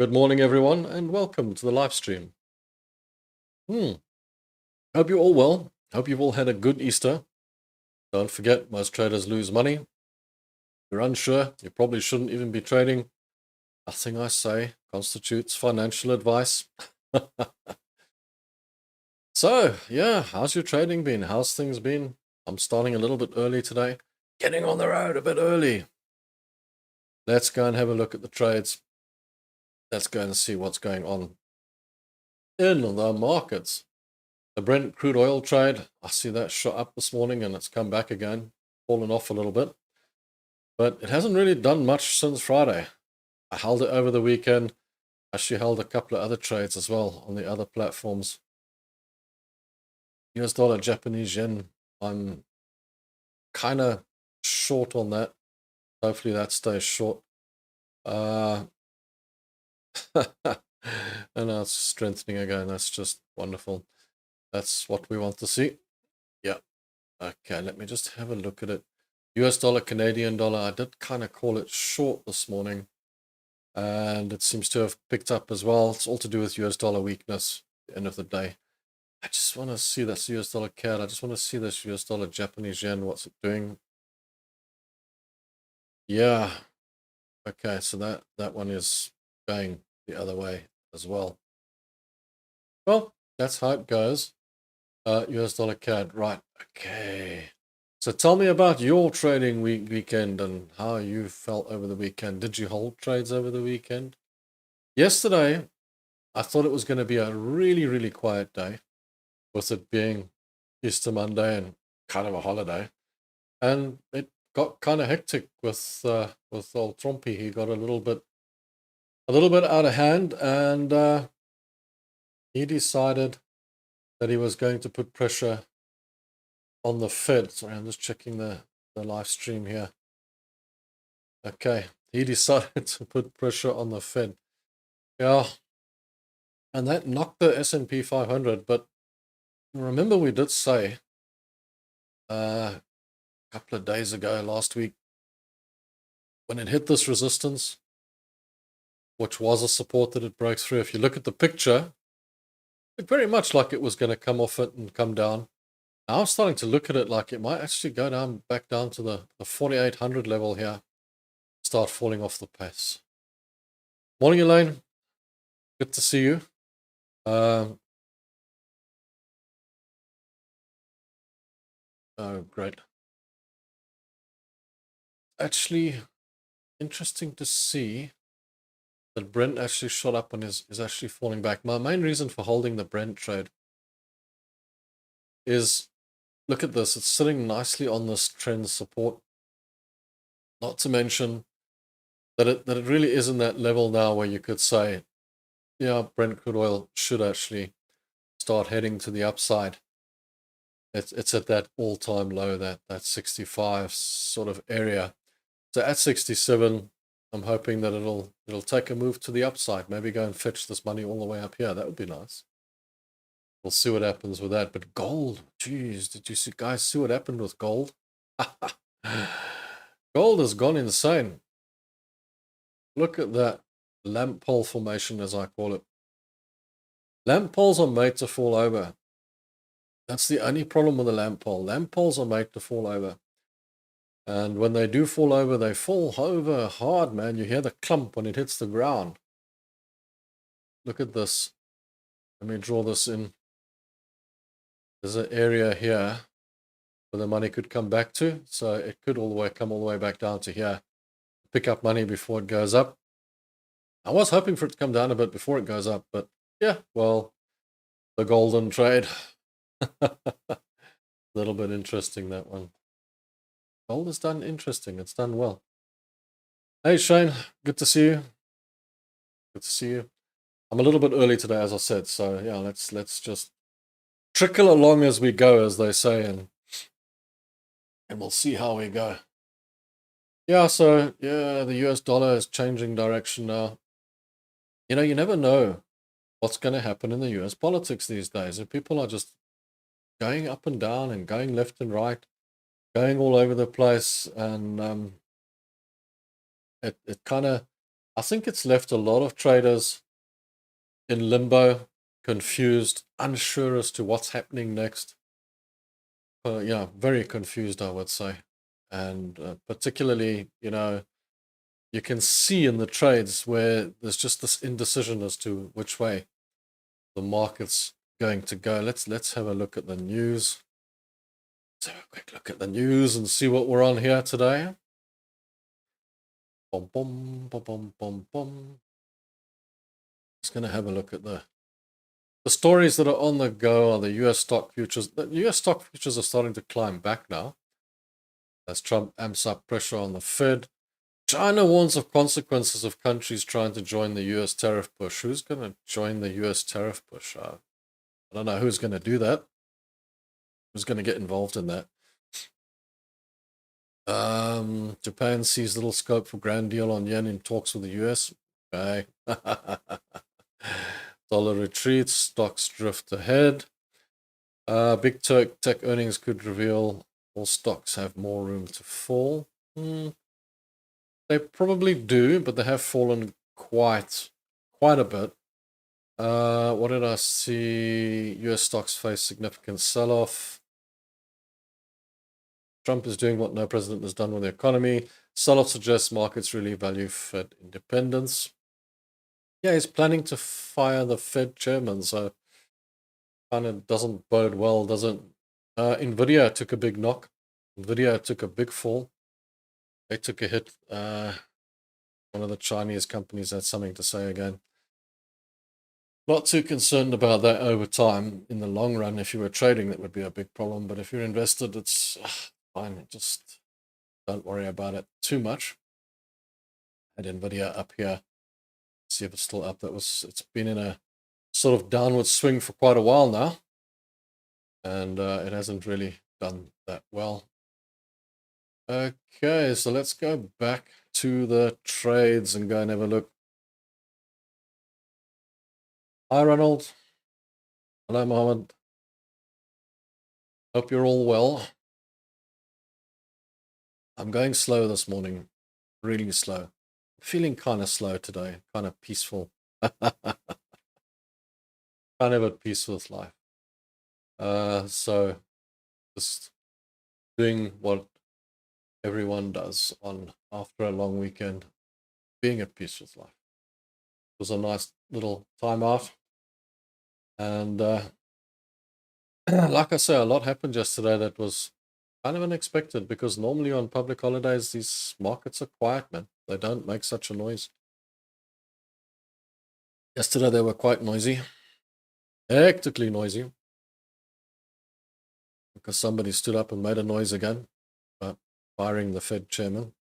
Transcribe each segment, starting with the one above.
Good morning, everyone, and welcome to the live stream. Hope you're all well. Hope you've all had a good Easter. Don't forget, most traders lose money. If you're unsure, you probably shouldn't even be trading. Nothing I say constitutes financial advice. So, yeah, how's your trading been? How's things been? I'm starting a little bit early today. Getting on the road a bit early. Let's go and have a look at the trades. Let's go and see what's going on in the markets. The Brent crude oil trade, I see that shot up this morning and it's come back again, fallen off a little bit. But it hasn't really done much since Friday. I held it over the weekend. Actually held a couple of other trades as well on the other platforms. US dollar, Japanese yen, I'm kind of short on that. Hopefully that stays short. And now it's strengthening again. That's just wonderful. That's what we want to see. Yeah. Okay, let me just have a look at it. US dollar, Canadian dollar, I did kind of call it short this morning. And it seems to have picked up as well. It's all to do with US dollar weakness at the end of the day. I just want to see this US dollar CAD. I just want to see this US dollar Japanese yen. What's it doing? Yeah. Okay, so that one is going the other way as well. Well, that's how it goes. US dollar CAD, right. Okay. So tell me about your trading weekend and how you felt over the weekend. Did you hold trades over the weekend? Yesterday, I thought it was going to be a really, really quiet day, with it being Easter Monday and kind of a holiday. And it got kind of hectic with old Trumpy. He got a little bit out of hand, and he decided that he was going to put pressure on the Fed. Sorry, I'm just checking the live stream here. Okay, he decided to put pressure on the Fed. Yeah, and that knocked the S&P 500. But remember, we did say a couple of days ago, last week, when it hit this resistance, which was a support that it broke through. If you look at the picture, it very much like it was going to come off it and come down. Now I'm starting to look at it like it might actually go down, back down to the 4,800 level here, start falling off the pace. Morning, Elaine. Good to see you. Oh, great. Actually, interesting to see that Brent actually shot up and is actually falling back. My main reason for holding the Brent trade is, look at this, it's sitting nicely on this trend support. Not to mention that it really is in that level now where you could say, yeah, Brent crude oil should actually start heading to the upside. It's at that all-time low, that 65 sort of area. So at 67, I'm hoping that it'll take a move to the upside. Maybe go and fetch this money all the way up here. That would be nice. We'll see what happens with that. But gold, geez, did you guys see what happened with gold? Gold has gone insane. Look at that lamp pole formation, as I call it. Lamp poles are made to fall over. That's the only problem with a lamp pole. Lamp poles are made to fall over. And when they do fall over, they fall over hard, man. You hear the clump when it hits the ground. Look at this. Let me draw this in. There's an area here where the money could come back to. So it could come all the way back down to here. Pick up money before it goes up. I was hoping for it to come down a bit before it goes up, but yeah, well, the golden trade. A little bit interesting, that one. Gold is done interesting. It's done well. Hey, Shane. Good to see you. Good to see you. I'm a little bit early today, as I said. So yeah, let's just trickle along as we go, as they say, and we'll see how we go. Yeah, so yeah, the US dollar is changing direction now. You know, you never know what's going to happen in the US politics these days. And people are just going up and down and going left and right, going all over the place. And it kind of I think it's left a lot of traders in limbo, confused, unsure as to what's happening next. Yeah, very confused, I would say. And particularly, you can see in the trades where there's just this indecision as to which way the market's going to go. Let's have a look at the news. Let's have a quick look at the news and see what we're on here today. Boom, boom, boom, boom, boom, boom. Just going to have a look at the stories that are on the go are the US stock futures. The US stock futures are starting to climb back now as Trump amps up pressure on the Fed. China warns of consequences of countries trying to join the US tariff push. Who's going to join the US tariff push? I don't know who's going to do that. Who's going to get involved in that? Japan sees little scope for grand deal on yen in talks with the US. Okay. Dollar retreats, stocks drift ahead. Big tech earnings could reveal all stocks have more room to fall. They probably do, but they have fallen quite a bit. What did I see? US stocks face significant sell-off. Trump is doing what no president has done with the economy. Sell-off suggests markets really value Fed independence. Yeah, he's planning to fire the Fed chairman, so kind of doesn't bode well, does it? Nvidia took a big knock. Nvidia took a big fall. They took a hit. One of the Chinese companies had something to say again. Not too concerned about that over time. In the long run, if you were trading, that would be a big problem. But if you're invested, it's fine. Just don't worry about it too much. Had Nvidia up here. See if it's still up. It's been in a sort of downward swing for quite a while now, and it hasn't really done that well. Okay, so let's go back to the trades and go and have a look. Hi, Ronald. Hello, Mohammed. Hope you're all well. I'm going slow this morning, really slow. Feeling kind of slow today, kind of peaceful. Kind of at peace with life. So just doing what everyone does after a long weekend, being at peace with life. It was a nice little time out. And like I say, a lot happened yesterday that was kind of unexpected, because normally on public holidays, these markets are quiet, man. They don't make such a noise. Yesterday, they were quite noisy, hectically noisy, because somebody stood up and made a noise again, firing the Fed chairman.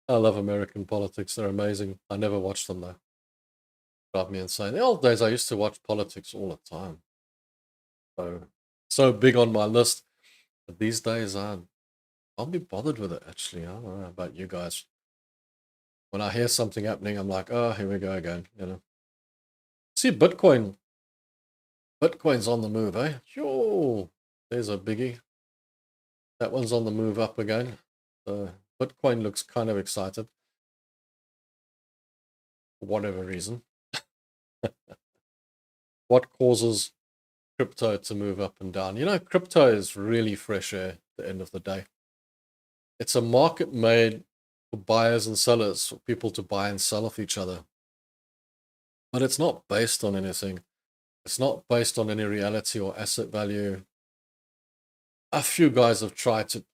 I love American politics. They're amazing. I never watched them, though. Drive me insane. The old days, I used to watch politics all the time. So big on my list. But these days, I'll be bothered with it, actually. I don't know about you guys. When I hear something happening, I'm like, oh, here we go again, See, Bitcoin's on the move, eh? Sure. There's a biggie. That one's on the move up again. Bitcoin looks kind of excited. For whatever reason. What causes crypto to move up and down? Crypto is really fresh air at the end of the day. It's a market made for buyers and sellers, for people to buy and sell off each other. But it's not based on anything. It's not based on any reality or asset value. A few guys have tried to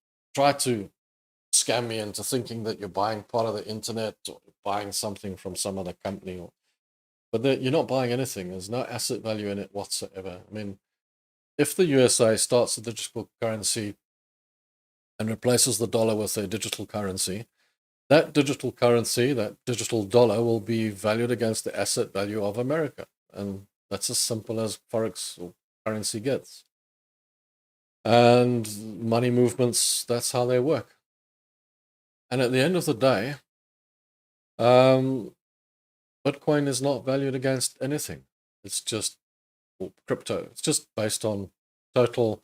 scam me into thinking that you're buying part of the internet or buying something from some other company, but you're not buying anything. There's no asset value in it whatsoever. I mean, if the USA starts a digital currency and replaces the dollar with a digital currency, that digital currency, that digital dollar, will be valued against the asset value of America. And that's as simple as Forex or currency gets. And money movements, that's how they work. And at the end of the day, Bitcoin is not valued against anything. It's just crypto. It's just based on total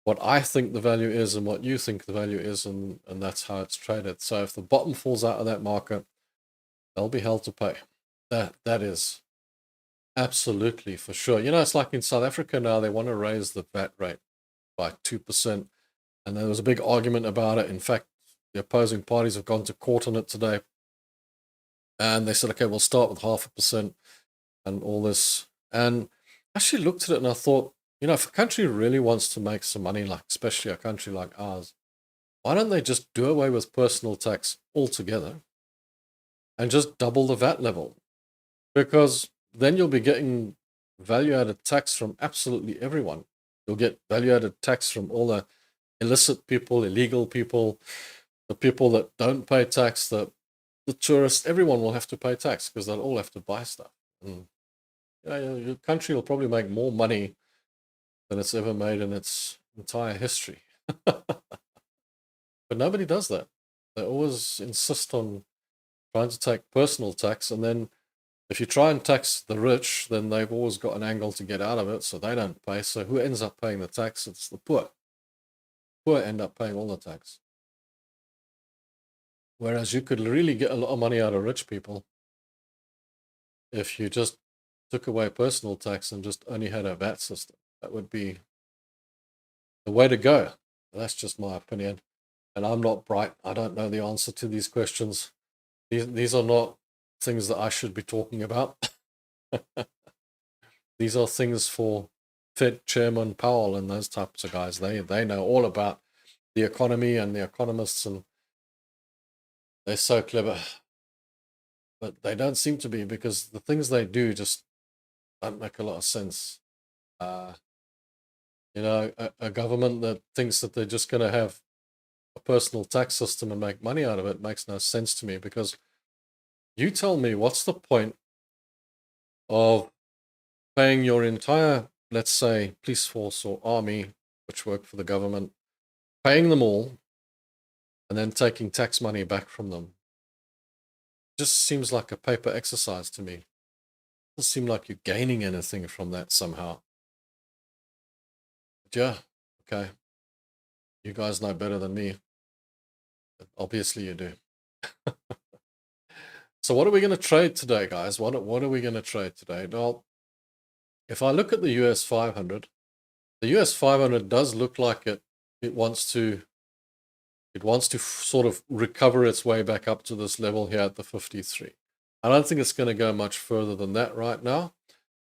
what I think the value is and what you think the value is, and that's how it's traded. So if the bottom falls out of that market, They'll be held to pay. That is absolutely for sure. You know, it's like in South Africa now, they want to raise the VAT rate by 2%. And there was a big argument about it. In fact, the opposing parties have gone to court on it today. And they said, okay, we'll start with 0.5% and all this. And I actually looked at it and I thought, you know, if a country really wants to make some money, like especially a country like ours, why don't they just do away with personal tax altogether and just double the VAT level? Because then you'll be getting value-added tax from absolutely everyone. You'll get value-added tax from all the illicit people, illegal people, the people that don't pay tax, the tourists. Everyone will have to pay tax because they'll all have to buy stuff. And you know, your country will probably make more money than it's ever made in its entire history. But nobody does that. They always insist on trying to take personal tax, and then if you try and tax the rich, then they've always got an angle to get out of it, so they don't pay. So who ends up paying the tax? It's the poor. Poor end up paying all the tax. Whereas you could really get a lot of money out of rich people if you just took away personal tax and just only had a VAT system. That would be the way to go. That's just my opinion. And I'm not bright. I don't know the answer to these questions. These are not things that I should be talking about. These are things for Fed Chairman Powell and those types of guys. They know all about the economy and the economists, and they're so clever. But they don't seem to be, because the things they do just don't make a lot of sense. You know, a government that thinks that they're just going to have a personal tax system and make money out of it makes no sense to me, because you tell me, what's the point of paying your entire, let's say, police force or army, which work for the government, paying them all, and then taking tax money back from them? It just seems like a paper exercise to me. It doesn't seem like you're gaining anything from that somehow. But yeah, okay. You guys know better than me. But obviously you do. So what are we going to trade today, guys? What are we going to trade today? Well, if I look at the US 500, the US 500 does look like it wants to sort of recover its way back up to this level here at the 53. I don't think it's going to go much further than that right now.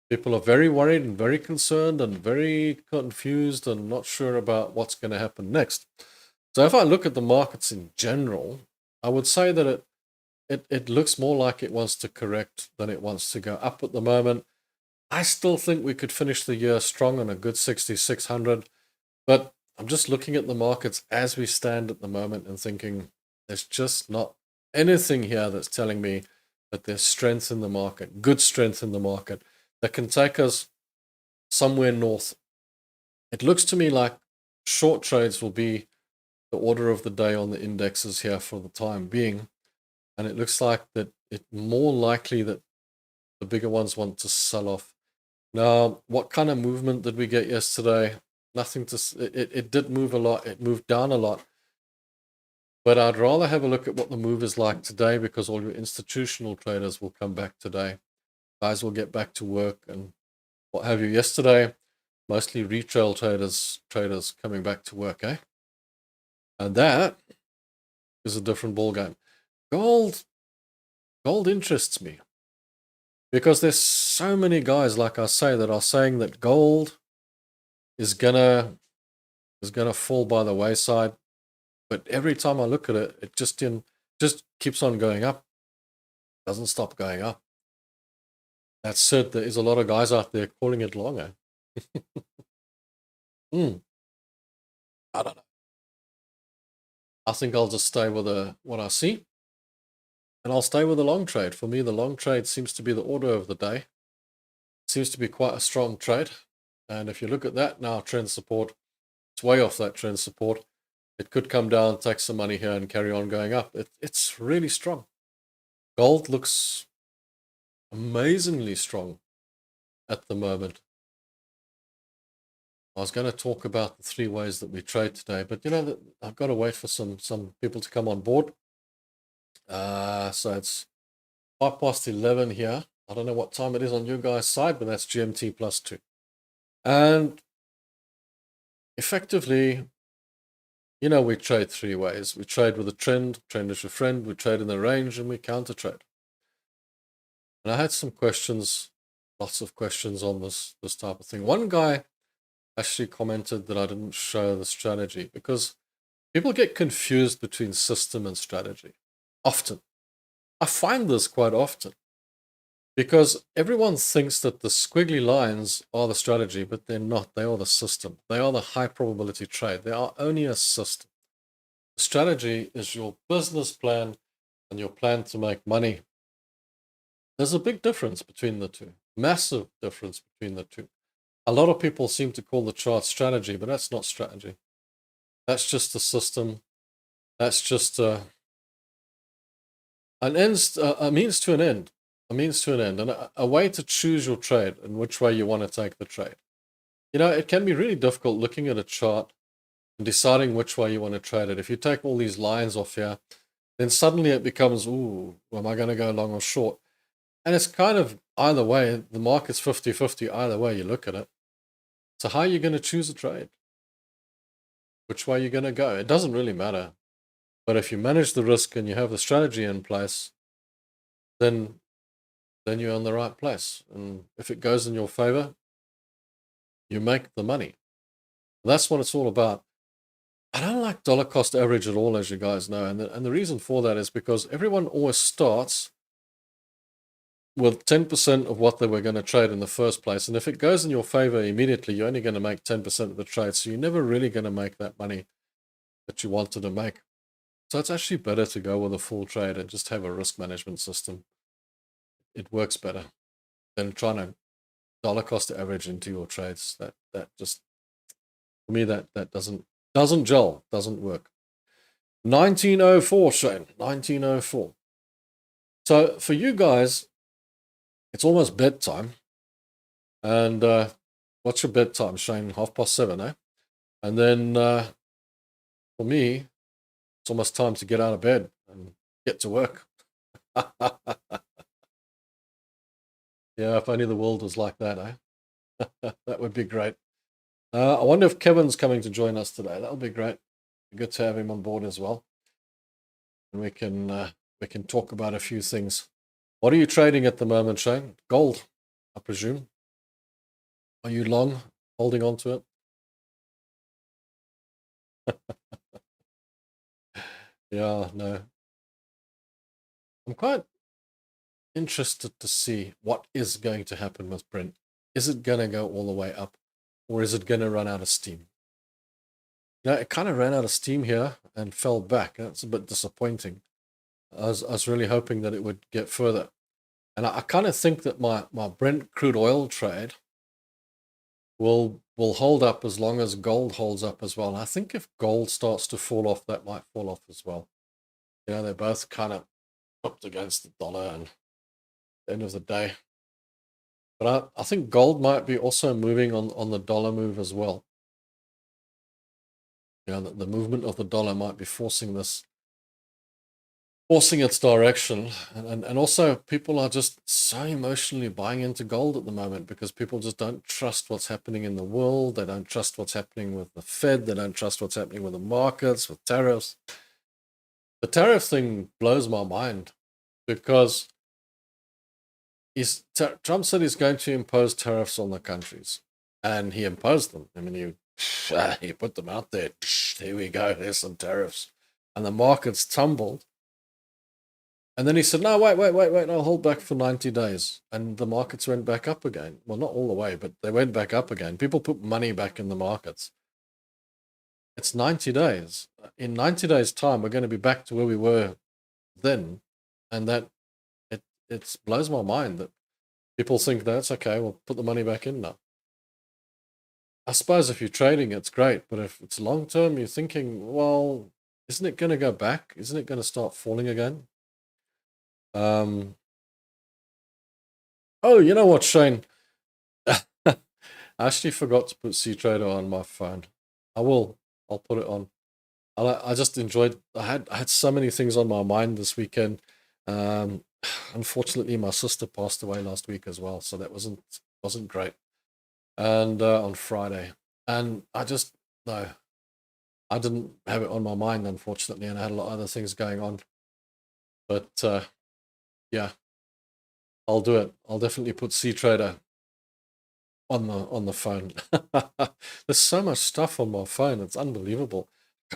People are very worried and very concerned and very confused and not sure about what's going to happen next. So if I look at the markets in general, I would say that it looks more like it wants to correct than it wants to go up at the moment. I still think we could finish the year strong on a good 6,600, but I'm just looking at the markets as we stand at the moment and thinking there's just not anything here that's telling me that there's strength in the market, good strength in the market, that can take us somewhere north. It looks to me like short trades will be the order of the day on the indexes here for the time being. And it looks like that it's more likely that the bigger ones want to sell off. Now, what kind of movement did we get yesterday? Nothing to. It did move a lot. It moved down a lot. But I'd rather have a look at what the move is like today, because all your institutional traders will come back today. Guys will get back to work and what have you. Yesterday, mostly retail traders coming back to work, eh? And that is a different ballgame. Gold interests me, because there's so many guys, like I say, that are saying that gold is gonna fall by the wayside. But every time I look at it, it just keeps on going up. Doesn't stop going up. That said, there is a lot of guys out there calling it longer. I don't know. I think I'll just stay with what I see, and I'll stay with the long trade. For me, the long trade seems to be the order of the day. It seems to be quite a strong trade. And if you look at that now, trend support, it's way off that trend support. It could come down, take some money here, and carry on going up. It's really strong. Gold looks amazingly strong at the moment. I was going to talk about the 3 ways that we trade today, but you know, I've got to wait for some people to come on board. So 11 here. I don't know what time it is on your guys' side, but that's GMT +2. And effectively, you know, we trade three ways. We trade with a trend is your friend, we trade in the range, and we counter trade. And I had some questions, lots of questions on this type of thing. One guy actually commented that I didn't show the strategy because people get confused between system and strategy. Often. I find this quite often because everyone thinks that the squiggly lines are the strategy, but they're not. They are the system. They are the high probability trade. They are only a system. The strategy is your business plan and your plan to make money. There's a big difference between the two. Massive difference between the two. A lot of people seem to call the chart strategy, but that's not strategy. That's just a system. That's just a means to an end. A means to an end, and a way to choose your trade and which way you want to take the trade. You know, it can be really difficult looking at a chart and deciding which way you want to trade it. If you take all these lines off here, then suddenly it becomes, ooh, am I going to go long or short? And it's kind of either way. The market's 50-50 either way you look at it. So how are you going to choose a trade? Which way you're going to go? It doesn't really matter. But if you manage the risk and you have the strategy in place, then you're in the right place. And if it goes in your favor, you make the money. That's what it's all about. I don't like dollar cost average at all, as you guys know. And the reason for that is because everyone always starts with 10% of what they were going to trade in the first place. And if it goes in your favor immediately, you're only going to make 10% of the trade. So you're never really going to make that money that you wanted to make. So it's actually better to go with a full trade and just have a risk management system. It works better than trying to dollar cost average into your trades. That just, for me, that doesn't gel, doesn't work. 1904, Shane, 1904. So for you guys, it's almost bedtime. And what's your bedtime, Shane? 7:30, eh? And then for me, it's almost time to get out of bed and get to work. Yeah, if only the world was like that, eh? That would be great. I wonder if Kevin's coming to join us today. That'll be great. Good to have him on board as well. And we can talk about a few things. What are you trading at the moment, Shane? Gold, I presume. Are you long, holding on to it? Yeah, no. I'm quite interested to see what is going to happen with Brent. Is it going to go all the way up, or is it going to run out of steam? You know, it kind of ran out of steam here and fell back. That's a bit disappointing. I was really hoping that it would get further. And I kind of think that my Brent crude oil trade will hold up as long as gold holds up as well. And I think if gold starts to fall off, that might fall off as well. You know, they're both kind of up against the dollar and at the end of the day. But I think gold might be also moving on the dollar move as well. You know, the movement of the dollar might be forcing its direction. And also people are just so emotionally buying into gold at the moment because people just don't trust what's happening in the world. They don't trust what's happening with the Fed. They don't trust what's happening with the markets, with tariffs. The tariff thing blows my mind because Trump said he's going to impose tariffs on the countries, and he imposed them. I mean, he put them out there. Here we go. There's some tariffs, and the markets tumbled. And then he said, no, wait, I'll hold back for 90 days. And the markets went back up again. Well, not all the way, but they went back up again. People put money back in the markets. It's 90 days. In 90 days' time, we're going to be back to where we were then. And that it blows my mind that people think that's okay, we'll put the money back in now. I suppose if you're trading, it's great. But if it's long term, you're thinking, well, isn't it going to go back? Isn't it going to start falling again? Oh, you know what, Shane? I actually forgot to put C-Trader on my phone. I'll put it on. I just enjoyed. I had so many things on my mind this weekend. unfortunately, my sister passed away last week as well, so that wasn't great. And on Friday, and I just no, I didn't have it on my mind, unfortunately, and I had a lot of other things going on. But yeah, I'll do it. I'll definitely put C-Trader on the phone. There's so much stuff on my phone. It's unbelievable.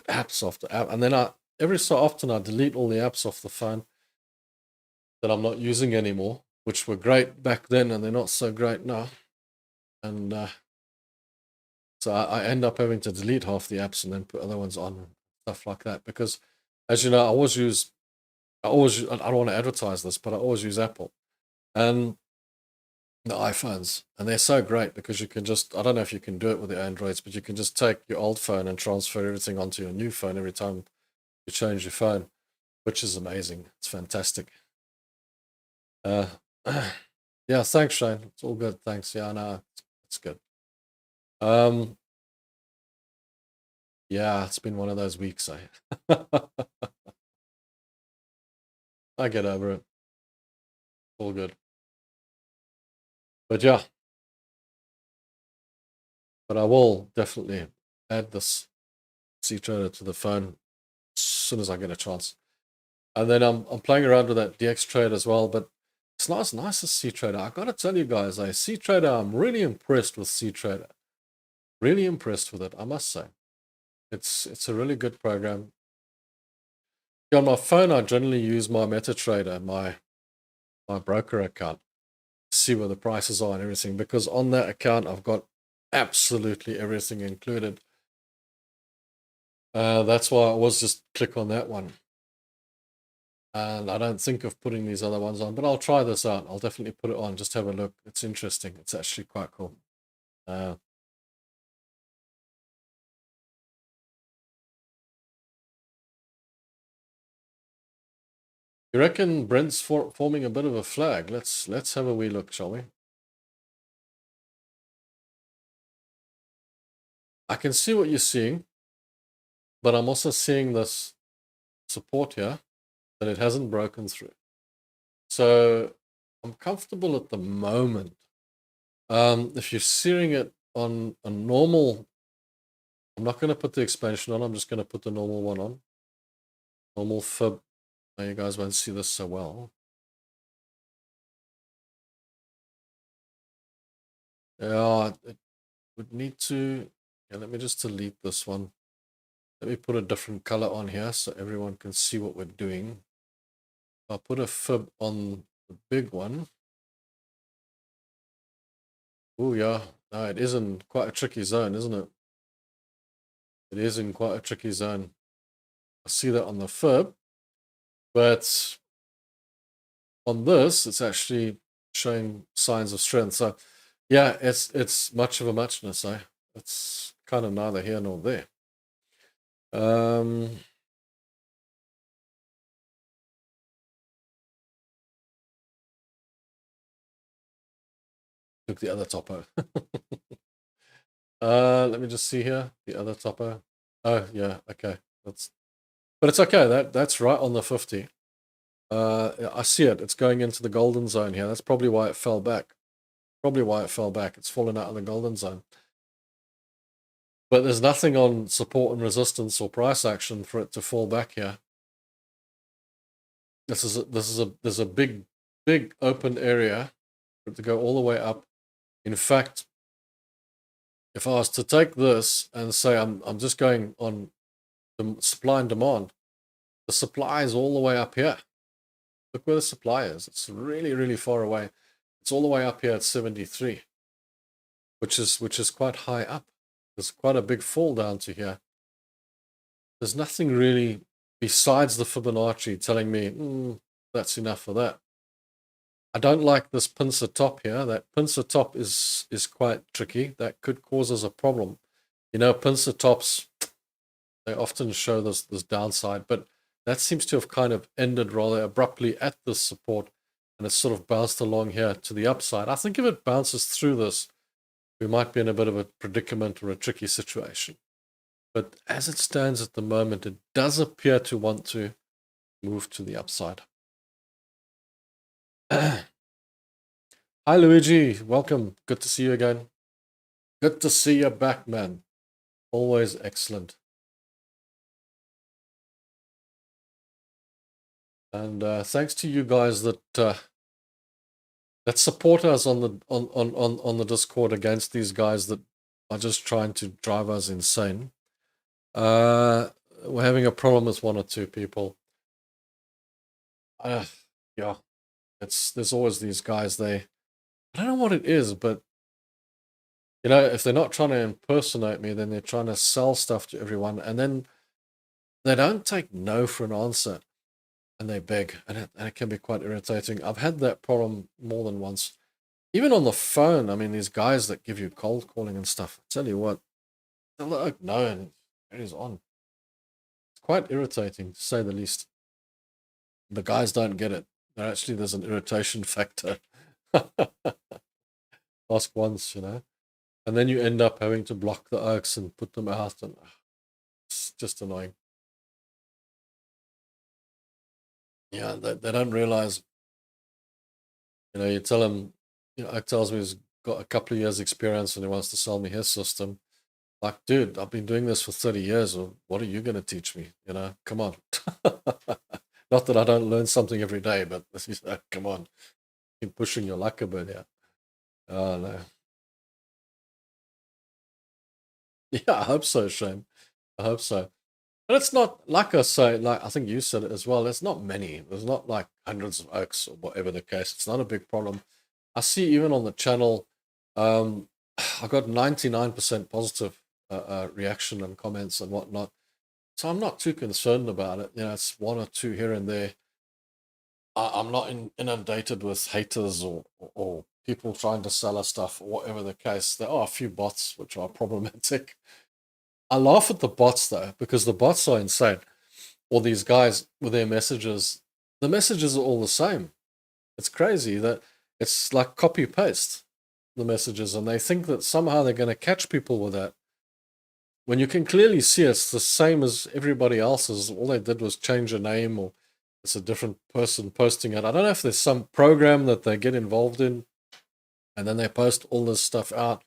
Apps after app, and then every so often I delete all the apps off the phone that I'm not using anymore, which were great back then, and they're not so great now. And so I end up having to delete half the apps and then put other ones on, stuff like that. Because, as you know, I don't want to advertise this, but I always use Apple and the iPhones, and they're so great because you can just, I don't know if you can do it with the Androids, but you can just take your old phone and transfer everything onto your new phone every time you change your phone, which is amazing. It's fantastic. Yeah, thanks, Shane. It's all good. Thanks. Yeah, no, it's good. Yeah, it's been one of those weeks. I get over it. All good. But yeah, but I will definitely add this C-Trader to the phone as soon as I get a chance. And then I'm playing around with that DX trade as well, but it's nice as C-Trader. I gotta tell you guys, C-Trader, I'm really impressed with C-Trader. Really impressed with it, I must say. It's a really good program. On my phone, I generally use my MetaTrader, my broker account, to see where the prices are and everything, because on that account I've got absolutely everything included. That's why I was just click on that one. And I don't think of putting these other ones on, but I'll try this out. I'll definitely put it on. Just have a look. It's interesting. It's actually quite cool. You reckon Brent's forming a bit of a flag? Let's have a wee look, shall we? I can see what you're seeing, but I'm also seeing this support here that it hasn't broken through. So I'm comfortable at the moment. If you're seeing it on a normal, I'm not going to put the expansion on. I'm just going to put the normal one on. Normal fib. Now you guys won't see this so well. Yeah, it would need to. Yeah, let me just delete this one. Let me put a different color on here so everyone can see what we're doing. I'll put a fib on the big one. Oh yeah, no, it is in quite a tricky zone, isn't it? It is in quite a tricky zone. I see that on the fib, but on this, it's actually showing signs of strength. So yeah, it's much of a muchness. It's kind of neither here nor there. Look, the other topo. Let me just see here. The other topo. Oh yeah, okay. But it's okay. That's right on the 50. I see it. It's going into the golden zone here. That's probably why it fell back. It's fallen out of the golden zone. But there's nothing on support and resistance or price action for it to fall back here. There's a big open area for it to go all the way up. In fact, if I was to take this and say I'm just going on the supply and demand, the supply is all the way up here. Look where the supply is. It's really, really far away. It's all the way up here at 73, which is quite high up. There's quite a big fall down to here. There's nothing really besides the Fibonacci telling me that's enough for that. I don't like this pincer top here. That pincer top is quite tricky. That could cause us a problem. You know, pincer tops, they often show this downside, but that seems to have kind of ended rather abruptly at this support, and it's sort of bounced along here to the upside. I think if it bounces through this, we might be in a bit of a predicament or a tricky situation. But as it stands at the moment, it does appear to want to move to the upside. Hi, Luigi. Welcome. Good to see you again. Good to see you back, man. Always excellent. And thanks to you guys that support us on the Discord against these guys that are just trying to drive us insane. We're having a problem with one or two people. Yeah, there's always these guys. I don't know what it is, but you know, if they're not trying to impersonate me, then they're trying to sell stuff to everyone, and then they don't take no for an answer, and they beg, and it can be quite irritating. I've had that problem more than once. Even on the phone, I mean, these guys that give you cold calling and stuff, I tell you what, they're like, no, and it is on. It's quite irritating, to say the least. The guys don't get it. Actually, there's an irritation factor. Ask once, you know. And then you end up having to block the oaks and put them out, and it's just annoying. Yeah, they don't realize, you know, you tell him, you know, Oak tells me he's got a couple of years experience and he wants to sell me his system. Like, dude, I've been doing this for 30 years. What are you going to teach me? You know, come on. Not that I don't learn something every day, but come on. Keep pushing your luck a bit here. Oh, no. Yeah, I hope so, Shane. I hope so. But it's not, like I say, like I think you said it as well, there's not many. There's not like hundreds of oaks or whatever the case. It's not a big problem. I see even on the channel, I got 99% positive reaction and comments and whatnot. So I'm not too concerned about it. You know, it's one or two here and there. I'm not inundated with haters or people trying to sell us stuff or whatever the case. There are a few bots which are problematic. I laugh at the bots though, because the bots are insane. Or these guys with their messages, the messages are all the same. It's crazy that it's like copy paste the messages, and they think that somehow they're going to catch people with that. When you can clearly see it's the same as everybody else's. All they did was change a name, or it's a different person posting it. I don't know if there's some program that they get involved in, and then they post all this stuff out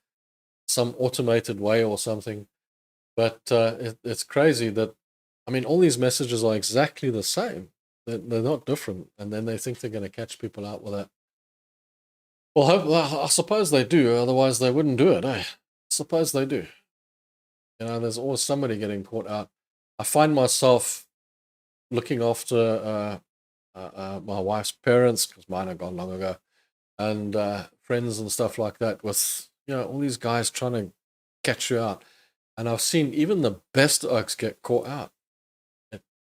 some automated way or something. But it's crazy that, I mean, all these messages are exactly the same. They're not different, and then they think they're going to catch people out with that. Well, I suppose they do. Otherwise, they wouldn't do it. I suppose they do. You know, there's always somebody getting caught out. I find myself looking after my wife's parents, because mine are gone long ago, and friends and stuff like that, with, you know, all these guys trying to catch you out. And I've seen even the best oaks get caught out.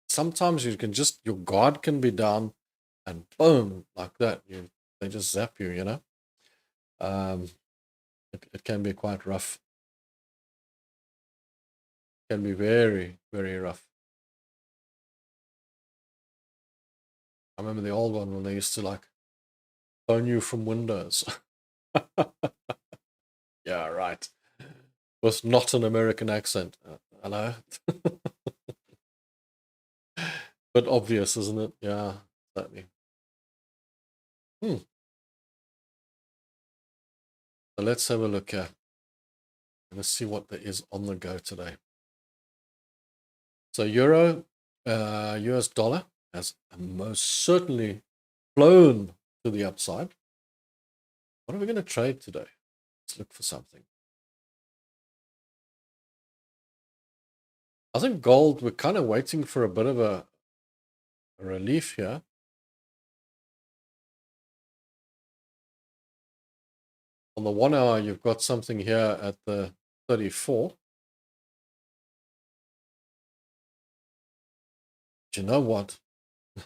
Sometimes you can just, your guard can be down, and boom, like that, they just zap you, you know. It can be quite rough. It can be very, very rough. I remember the old one when they used to like phone you from Windows. Yeah, right. With not an American accent. Hello? But obvious, isn't it? Yeah, certainly. So let's have a look here. Let's see what there is on the go today. So Euro, US dollar has most certainly flown to the upside. What are we going to trade today? Let's look for something. I think gold, we're kind of waiting for a bit of a relief here. On the 1 hour, you've got something here at the 34. Do you know what?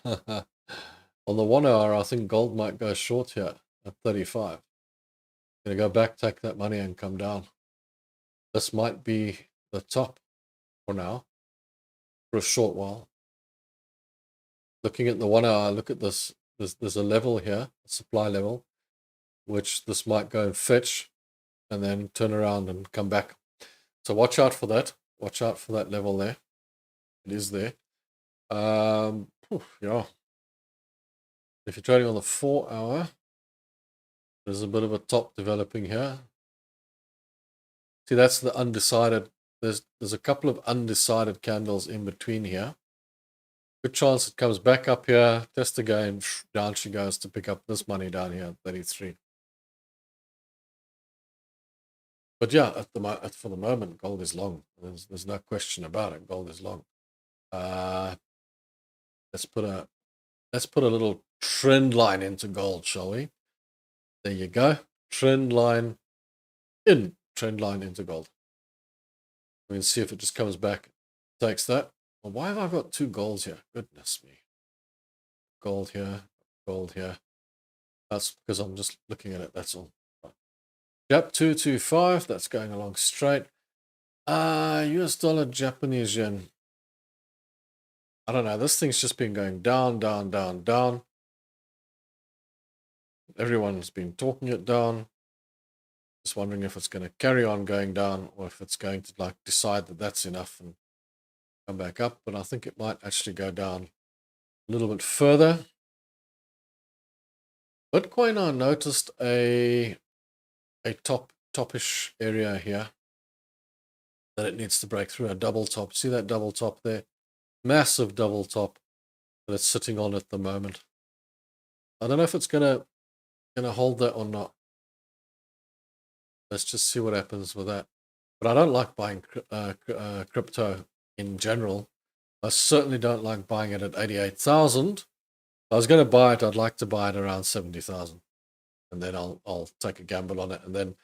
On the 1 hour, I think gold might go short here at 35. Gonna go back, take that money, and come down. This might be the top for now, for a short while. Looking at the 1 hour, look at this. There's a level here, a supply level, which this might go and fetch, and then turn around and come back. So watch out for that. Watch out for that level there. It is there. Yeah. If you're trading on the 4 hour, There's a bit of a top developing here. See, that's the undecided. There's a couple of undecided candles in between here. Good chance it comes back up here, test again, down she goes to pick up this money down here at 33. But yeah, for the moment, gold is long. There's no question about it. Gold is long. Let's put a little trend line into gold, shall we? There you go. Trend line into gold. We can see if it just comes back, takes that. Well, why have I got two golds here? Goodness me. Gold here, gold here. That's because I'm just looking at it, that's all. Yep, 225, that's going along straight. US dollar, Japanese yen. I don't know, this thing's just been going down, down, down, down. Everyone's been talking it down. Just wondering if it's going to carry on going down or if it's going to like decide that that's enough and come back up. But I think it might actually go down a little bit further. Bitcoin, I noticed a topish area here that it needs to break through, a double top. See that double top there? Massive double top that it's sitting on at the moment. I don't know if it's gonna hold that or not. Let's just see what happens with that. But I don't like buying crypto in general. I certainly don't like buying it at 88,000. If I was going to buy it, I'd like to buy it around 70,000. And then I'll take a gamble on it. And then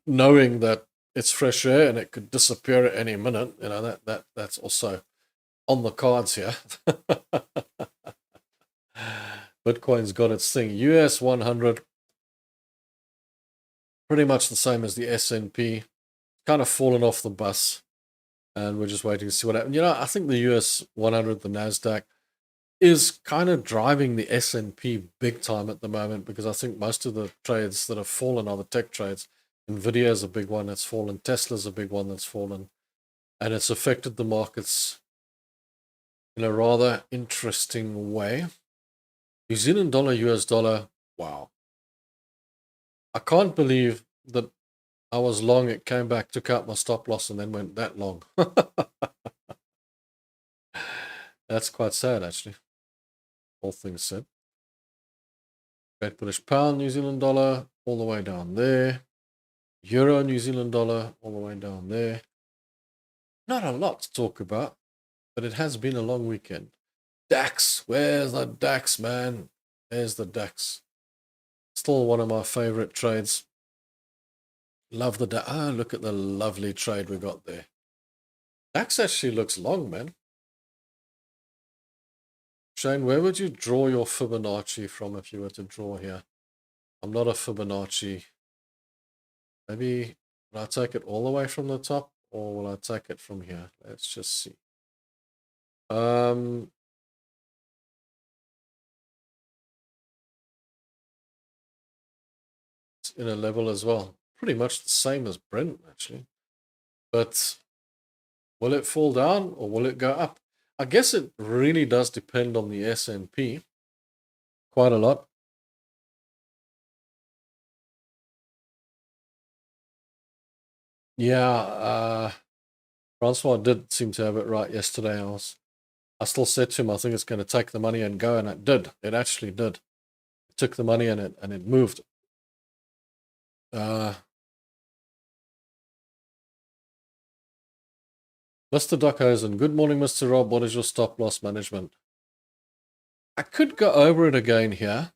knowing that it's fresh air and it could disappear at any minute, you know, that's also on the cards here. Bitcoin's got its thing. US 100, pretty much the same as the S&P. Kind of fallen off the bus. And we're just waiting to see what happens. You know, I think the US 100, the NASDAQ, is kind of driving the S&P big time at the moment, because I think most of the trades that have fallen are the tech trades. Nvidia is a big one that's fallen. Tesla's a big one that's fallen. And it's affected the markets in a rather interesting way. New Zealand dollar, US dollar, wow. I can't believe that I was long, it came back, took out my stop loss, and then went that long. That's quite sad, actually. All things said. Great British Pound, New Zealand dollar, all the way down there. Euro, New Zealand dollar, all the way down there. Not a lot to talk about, but it has been a long weekend. DAX, where's the DAX, man? There's the DAX. Still one of my favorite trades. Love the DAX. Ah, look at the lovely trade we got there. DAX actually looks long, man. Shane, where would you draw your Fibonacci from if you were to draw here? I'm not a Fibonacci. Maybe will I take it all the way from the top, or will I take it from here? Let's just see. It's in a level as well. Pretty much the same as Brent, actually. But will it fall down or will it go up? I guess it really does depend on the S&P quite a lot. Yeah, Francois did seem to have it right yesterday. I still said to him, I think it's going to take the money and go, and it did. It actually did. It took the money and it moved. Mr. Duckhosen, good morning, Mr. Rob. What is your stop loss management? I could go over it again here,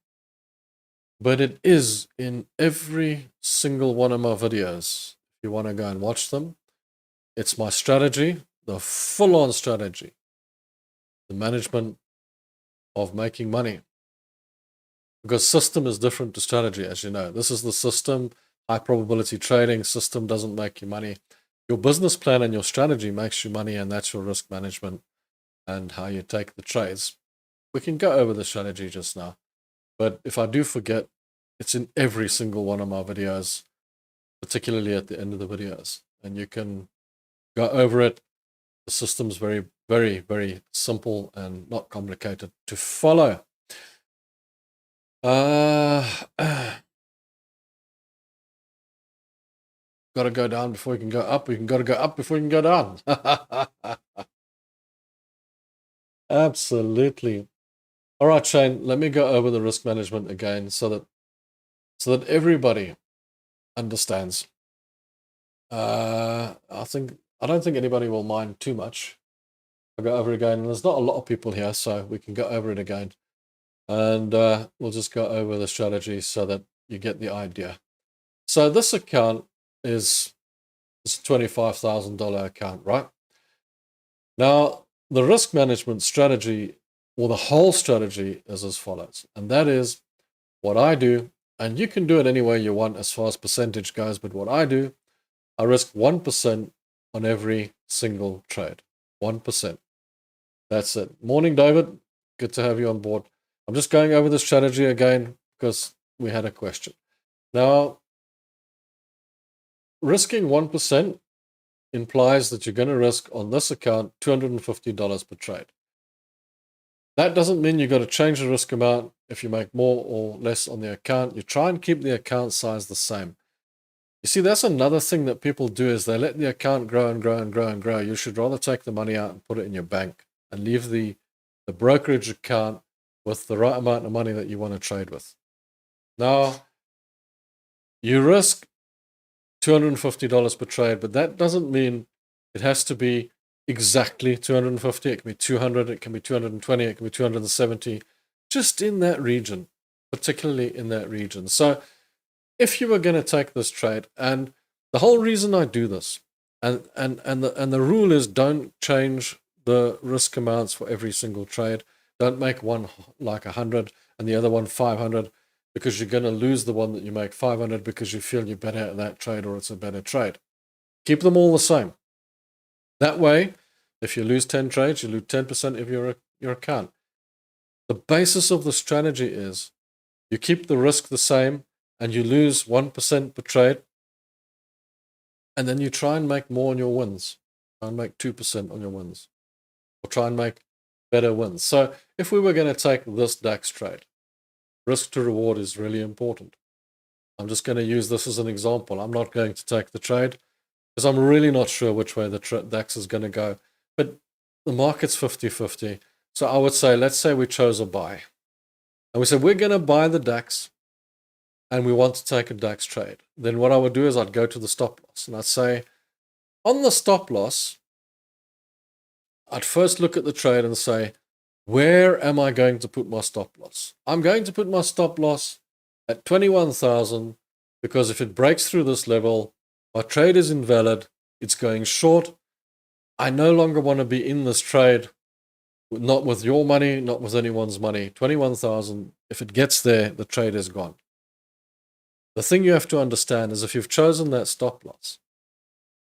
but it is in every single one of my videos. If you want to go and watch them, it's my strategy, the full-on strategy, the management of making money. Because system is different to strategy, as you know. This is the system. High probability trading system doesn't make you money. Your business plan and your strategy makes you money, and that's your risk management and how you take the trades. We can go over the strategy just now, but if I do forget, it's in every single one of my videos, particularly at the end of the videos, and you can go over it. The system's very, very, very simple and not complicated to follow. got to go down before you can go up. You can got to go up before you can go down. Absolutely. All right, Shane, let me go over the risk management again so that everybody understands. I don't think anybody will mind too much. I'll go over it again. And there's not a lot of people here, so we can go over it again. And we'll just go over the strategy so that you get the idea. So this account is a $25,000 account, right? Now, the risk management strategy, or the whole strategy, is as follows. And that is what I do, and you can do it any way you want as far as percentage goes, but what I do, I risk 1% on every single trade. 1%. That's it. Morning, David. Good to have you on board. I'm just going over the strategy again because we had a question. Now, risking 1% implies that you're going to risk on this account $250 per trade. That doesn't mean you've got to change the risk amount if you make more or less on the account. You try and keep the account size the same. You see, that's another thing that people do is they let the account grow and grow and grow and grow. You should rather take the money out and put it in your bank and leave the brokerage account with the right amount of money that you want to trade with. Now, you risk $250 per trade, but that doesn't mean it has to be exactly 250. It can be 200, it can be 220, it can be 270, just in that region, particularly in that region. So if you were going to take this trade, and the whole reason I do this, and the rule is don't change the risk amounts for every single trade. Don't make one like 100 and the other one 500, because you're going to lose the one that you make 500 because you feel you're better at that trade or it's a better trade. Keep them all the same. That way, if you lose 10 trades, you lose 10% of your account. The basis of the strategy is you keep the risk the same and you lose 1% per trade, and then you try and make more on your wins. Try and make 2% on your wins, or try and make better wins. So if we were going to take this DAX trade, risk to reward is really important. I'm just going to use this as an example. I'm not going to take the trade because I'm really not sure which way the DAX is going to go. But the market's 50-50. So I would say, let's say we chose a buy. And we said, we're going to buy the DAX and we want to take a DAX trade. Then what I would do is I'd go to the stop loss. And I'd say, on the stop loss, I'd first look at the trade and say, where am I going to put my stop loss? I'm going to put my stop loss at 21,000 because if it breaks through this level, my trade is invalid. It's going short. I no longer want to be in this trade, not with your money, not with anyone's money. 21,000, if it gets there, the trade is gone. The thing you have to understand is if you've chosen that stop loss,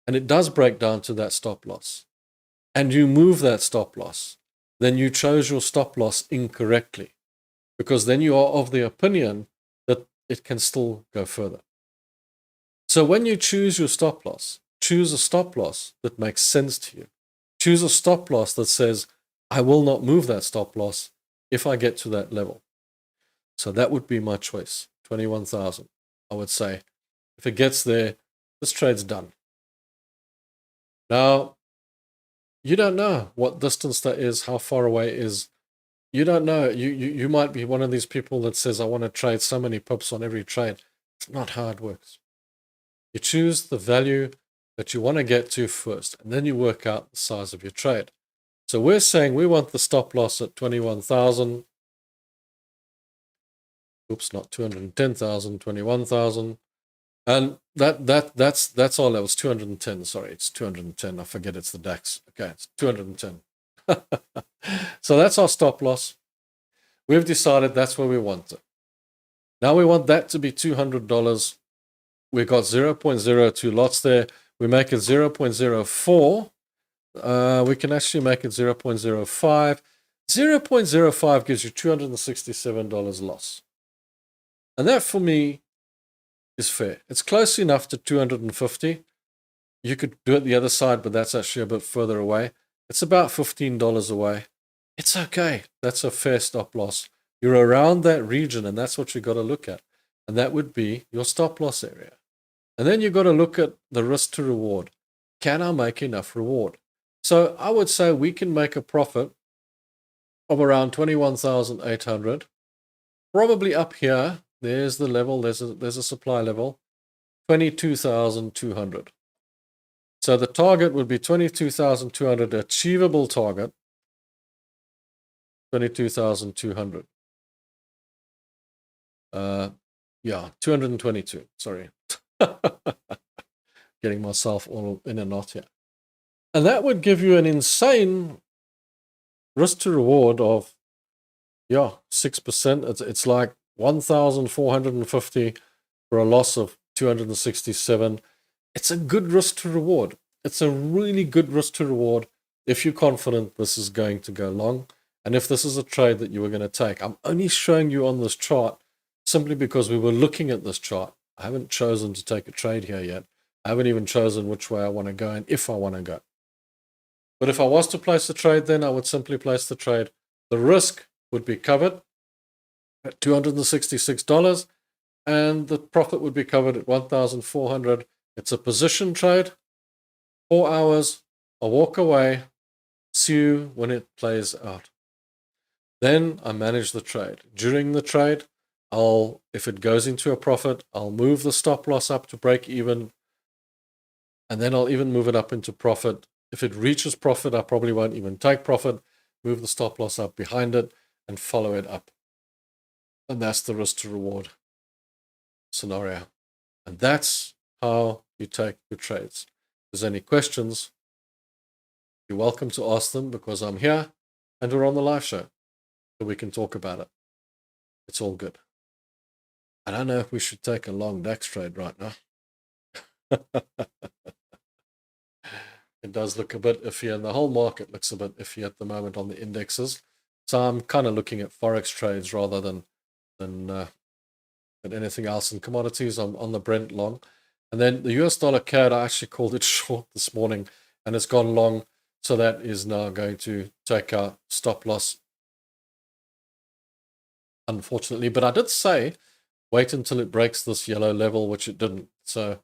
and it does break down to that stop loss, and you move that stop loss, then you chose your stop loss incorrectly, because then you are of the opinion that it can still go further. So when you choose your stop loss, choose a stop loss that makes sense to you. Choose a stop loss that says, I will not move that stop loss if I get to that level. So that would be my choice, 21,000. I would say, if it gets there, this trade's done. Now, you don't know what distance that is, how far away it is. You don't know. You might be one of these people that says, I want to trade so many pips on every trade. It's not how it works. You choose the value that you want to get to first, and then you work out the size of your trade. So we're saying we want the stop loss at 21,000. Oops, not 210,000, 21,000. And that's all. That was 210. Sorry, it's 210. I forget it's the DAX. Okay, it's 210. So that's our stop loss. We've decided that's where we want it. Now we want that to be $200. We've got 0.02 lots there. We make it 0.04. We can actually make it 0.05. 0.05 gives you $267 loss. And that for me is fair. It's close enough to 250. You could do it the other side, but that's actually a bit further away. It's about $15 away. It's okay. That's a fair stop loss. You're around that region, and that's what you got to look at. And that would be your stop loss area. And then you've got to look at the risk to reward. Can I make enough reward? So I would say we can make a profit of around 21,800. Probably up here, there's the level, there's a supply level, 22,200. So the target would be 22,200, achievable target, 22,200. Yeah, 222, sorry. Getting myself all in a knot here. And that would give you an insane risk to reward of, yeah, 6%. It's like 1,450 for a loss of 267. It's a good risk to reward. It's a really good risk to reward if you're confident this is going to go long and if this is a trade that you were going to take. I'm only showing you on this chart simply because we were looking at this chart. I haven't chosen to take a trade here yet. I haven't even chosen which way I want to go and if I want to go. But if I was to place the trade, then I would simply place the trade. The risk would be covered at $266 and the profit would be covered at 1,400. It's a position trade, 4 hours, I'll walk away, see you when it plays out. Then I manage the trade. During the trade, if it goes into a profit, I'll move the stop loss up to break even, and then I'll even move it up into profit. If it reaches profit, I probably won't even take profit, move the stop loss up behind it, and follow it up. And that's the risk to reward scenario. And that's how you take your trades. If there's any questions, you're welcome to ask them because I'm here and we're on the live show. So we can talk about it. It's all good. I don't know if we should take a long DAX trade right now. It does look a bit iffy, and the whole market looks a bit iffy at the moment on the indexes. So I'm kind of looking at Forex trades rather than anything else. In commodities, I'm on the Brent long. And then the US dollar CAD, I actually called it short this morning, and it's gone long. So that is now going to take our stop loss, unfortunately. But I did say, wait until it breaks this yellow level, which it didn't. So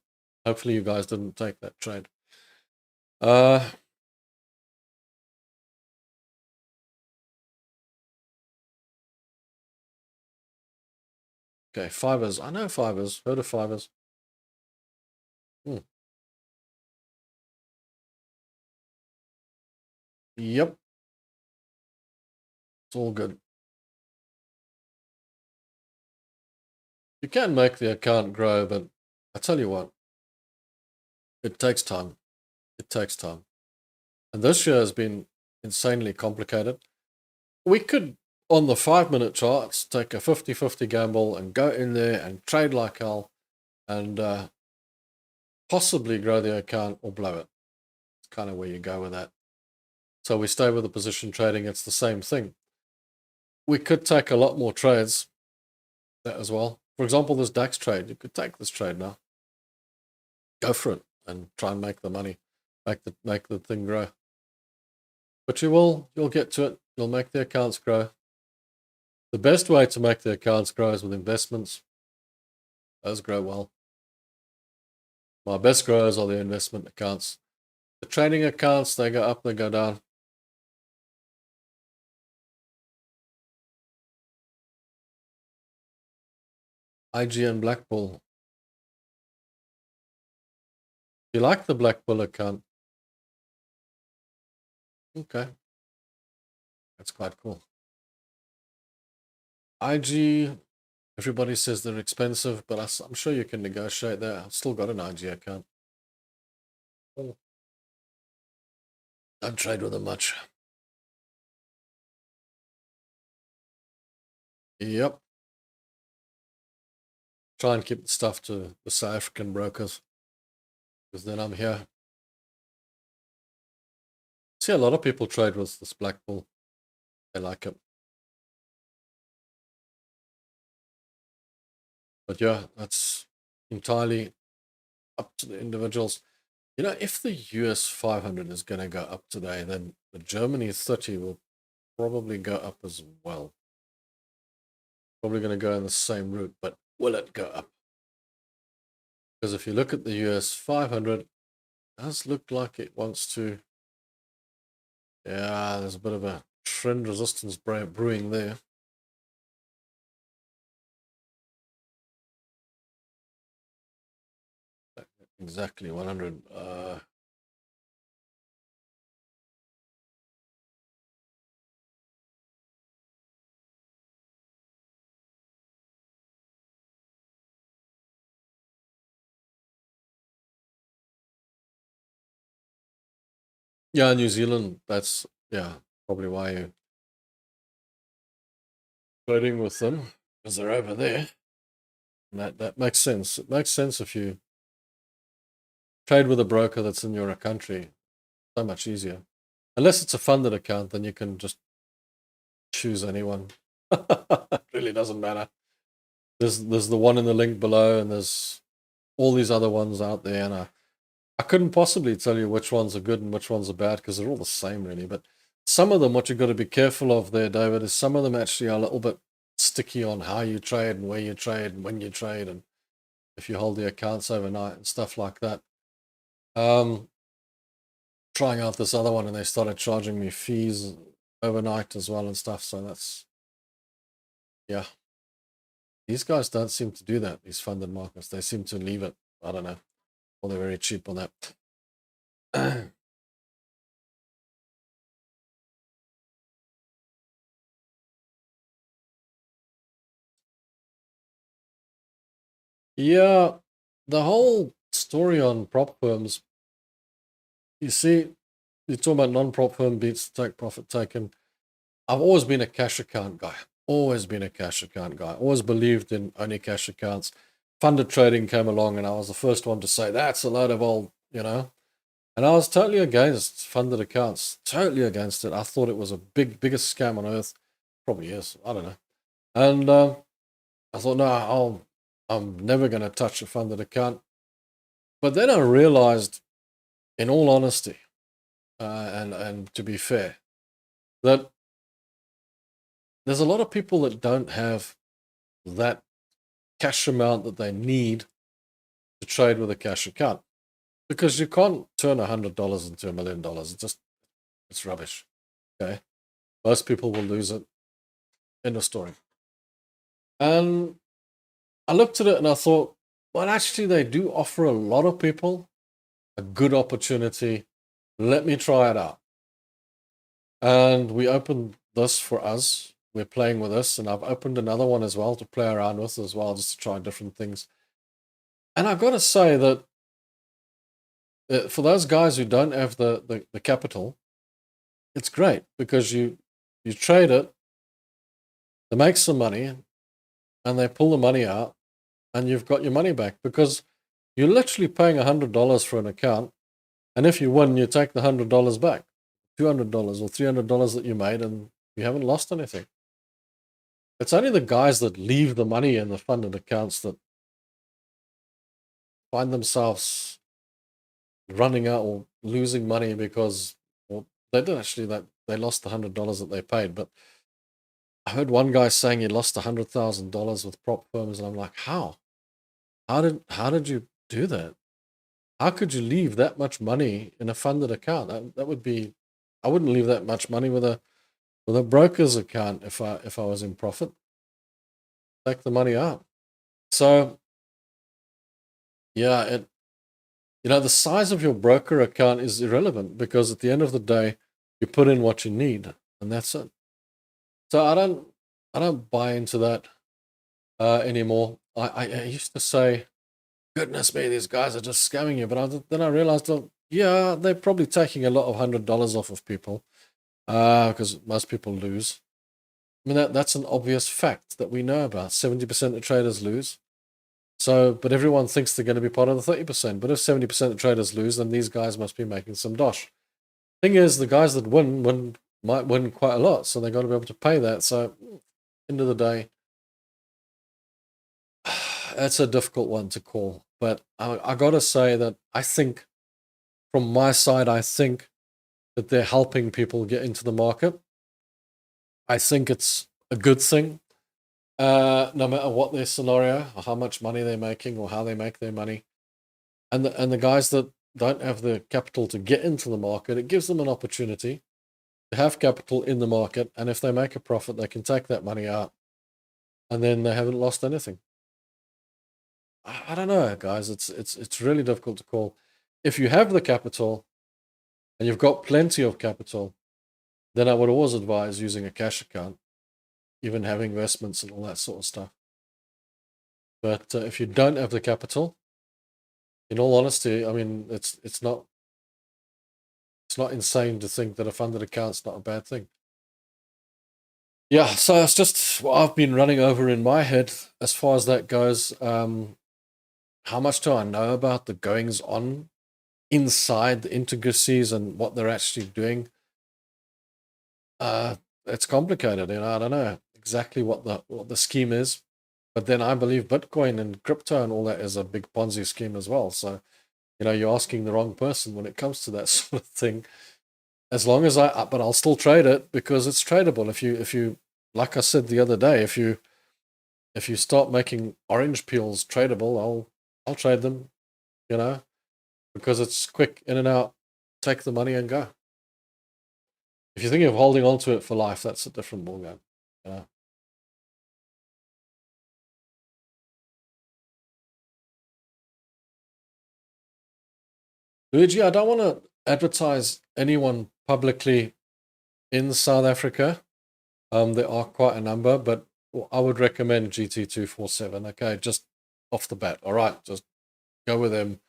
hopefully you guys didn't take that trade. Okay, fibers. I know fibers. Heard of fibers. Yep. It's all good. You can make the account grow, but I tell you what, it takes time. It takes time. And this year has been insanely complicated. We could, on the 5-minute charts, take a 50-50 gamble and go in there and trade like hell and possibly grow the account or blow it. It's kind of where you go with that. So we stay with the position trading. It's the same thing. We could take a lot more trades as well. For example, this DAX trade, you could take this trade now. Go for it and try and make the money, make the thing grow. But you'll get to it. You'll make the accounts grow. The best way to make the accounts grow is with investments. Those grow well. My best growers are the investment accounts. The trading accounts, they go up, they go down. IG and Black Bull. You like the Black Bull account? Okay. That's quite cool. IG, everybody says they're expensive, but I'm sure you can negotiate there. I've still got an IG account. Don't trade with them much. Yep. Try and keep the stuff to the South African brokers, because then I'm here. See, a lot of people trade with this Black Bull. They like it. But yeah, that's entirely up to the individuals. You know, if the US 500 is going to go up today, then the Germany 30 will probably go up as well. Probably going to go in the same route, but will it go up? Because if you look at the US 500, it does look like it wants to, yeah, there's a bit of a trend resistance brewing there. Exactly 100. Yeah, New Zealand, that's, yeah, probably why you're trading with them, because they're over there. And that makes sense. It makes sense if you trade with a broker that's in your country. So much easier. Unless it's a funded account, then you can just choose anyone. It really doesn't matter. There's the one in the link below, and there's all these other ones out there, and I couldn't possibly tell you which ones are good and which ones are bad, because they're all the same, really. But some of them, what you've got to be careful of there, David, is some of them actually are a little bit sticky on how you trade and where you trade and when you trade, and if you hold the accounts overnight and stuff like that. Trying out this other one, and they started charging me fees overnight as well and stuff. So that's, yeah. These guys don't seem to do that, these funded markets. They seem to leave it. I don't know. Or they're very cheap on that. Yeah, the whole story on prop firms, you see, you're talking about non-prop firm beats take profit taken. I've always been a cash account guy. Always been a cash account guy. Always believed in only cash accounts. Funded trading came along, and I was the first one to say that's a load of old, And I was totally against funded accounts. Totally against it. I thought it was a biggest scam on earth. Probably is. I don't know. And I thought, no, I'm never going to touch a funded account. But then I realized, in all honesty, and to be fair, that there's a lot of people that don't have that cash amount that they need to trade with a cash account, because you can't turn $100 into $1 million. It's rubbish. Okay, most people will lose it. End of story. And I looked at it and I thought, well, actually, they do offer a lot of people a good opportunity. Let me try it out. And we opened this for us. We're playing with this, and I've opened another one as well to play around with as well, just to try different things. And I've got to say that for those guys who don't have the capital, it's great, because you trade it, they make some money, and they pull the money out, and you've got your money back, because you're literally paying $100 for an account, and if you win, you take the $100 back, $200 or $300 that you made, and you haven't lost anything. It's only the guys that leave the money in the funded accounts that find themselves running out or losing money, because, well, they did actually, that they lost the $100 that they paid. But I heard one guy saying he lost $100,000 with prop firms, and I'm like, how? How did you do that? How could you leave that much money in a funded account? That would be, I wouldn't leave that much money with a broker's account if I was in profit. Take the money out. So yeah, the size of your broker account is irrelevant, because at the end of the day, you put in what you need, and that's it. So I don't buy into that anymore. I used to say, goodness me, these guys are just scamming you. But then I realized, well, yeah, they're probably taking a lot of $100 off of people, because most people lose. I mean, that's an obvious fact that we know about. 70% of traders lose. So, but everyone thinks they're going to be part of the 30%. But if 70% of traders lose, then these guys must be making some dosh. Thing is, the guys that might win quite a lot, so they got to be able to pay that. So, end of the day, that's a difficult one to call. But I got to say that I think, from my side, I think that they're helping people get into the market. I think it's a good thing, no matter what their scenario, or how much money they're making, or how they make their money. And the guys that don't have the capital to get into the market, it gives them an opportunity to have capital in the market, and if they make a profit, they can take that money out, and then they haven't lost anything. I don't know, guys. It's really difficult to call. If you have the capital and you've got plenty of capital, then I would always advise using a cash account, even having investments and all that sort of stuff. But if you don't have the capital, in all honesty, I mean, it's not insane to think that a funded account's not a bad thing. Yeah, so it's just what I've been running over in my head as far as that goes. How much do I know about the goings on inside the intricacies and what they're actually doing? It's complicated, I don't know exactly what the scheme is, but then I believe Bitcoin and crypto and all that is a big Ponzi scheme as well. So, you're asking the wrong person when it comes to that sort of thing. As long as but I'll still trade it because it's tradable. If you, like I said the other day, if you start making orange peels tradable, I'll trade them, because it's quick in and out, take the money and go. If you're thinking of holding on to it for life, that's a different ballgame. Luigi, I don't want to advertise anyone publicly in South Africa. There are quite a number, but I would recommend GT247. Okay, just off the bat. All right, just go with them.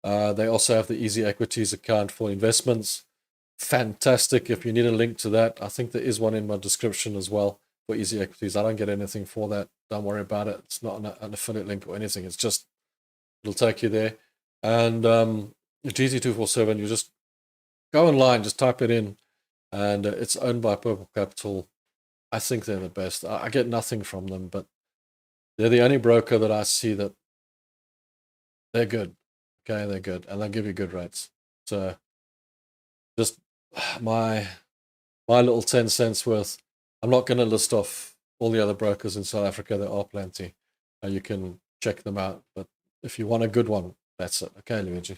They also have the Easy Equities account for investments. Fantastic. If you need a link to that, I think there is one in my description as well for Easy Equities. I don't get anything for that. Don't worry about it. It's not an affiliate link or anything. It's just, it'll take you there. And GT247, you just go online, just type it in, and it's owned by Purple Capital. I think they're the best. I get nothing from them, but they're the only broker that I see that they're good. Okay, they're good, and they'll give you good rates. So just my little 10 cents worth. I'm not going to list off all the other brokers in South Africa. There are plenty. You can check them out. But if you want a good one, that's it. Okay, Luigi.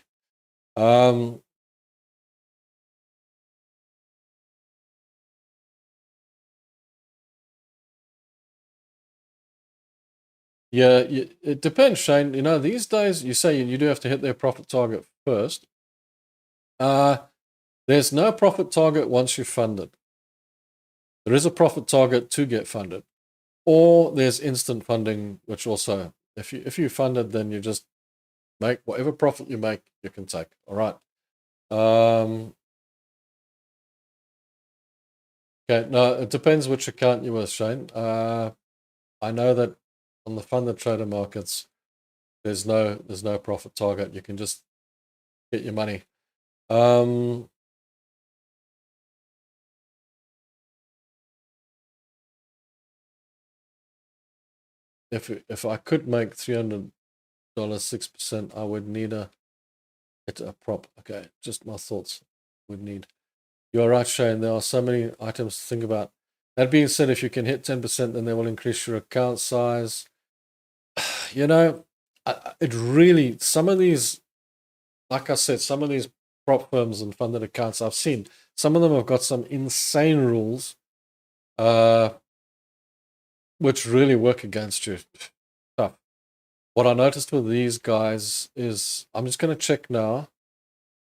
Yeah, it depends, Shane. These days, you say you do have to hit their profit target first. There's no profit target once you're funded. There is a profit target to get funded. Or there's instant funding, which also, if you funded, then you just make whatever profit you make, you can take. All right. Okay, no, it depends which account you're with, Shane. I know that on the funded trader markets, there's no profit target. You can just get your money. If I could make $300 6%, I would need a prop. Okay, just my thoughts. Would need. You're right, Shane. There are so many items to think about. That being said, if you can hit 10%, then they will increase your account size. It really, some of these, like I said, some of these prop firms and funded accounts I've seen, some of them have got some insane rules, which really work against you. Tough. What I noticed with these guys is, I'm just going to check now.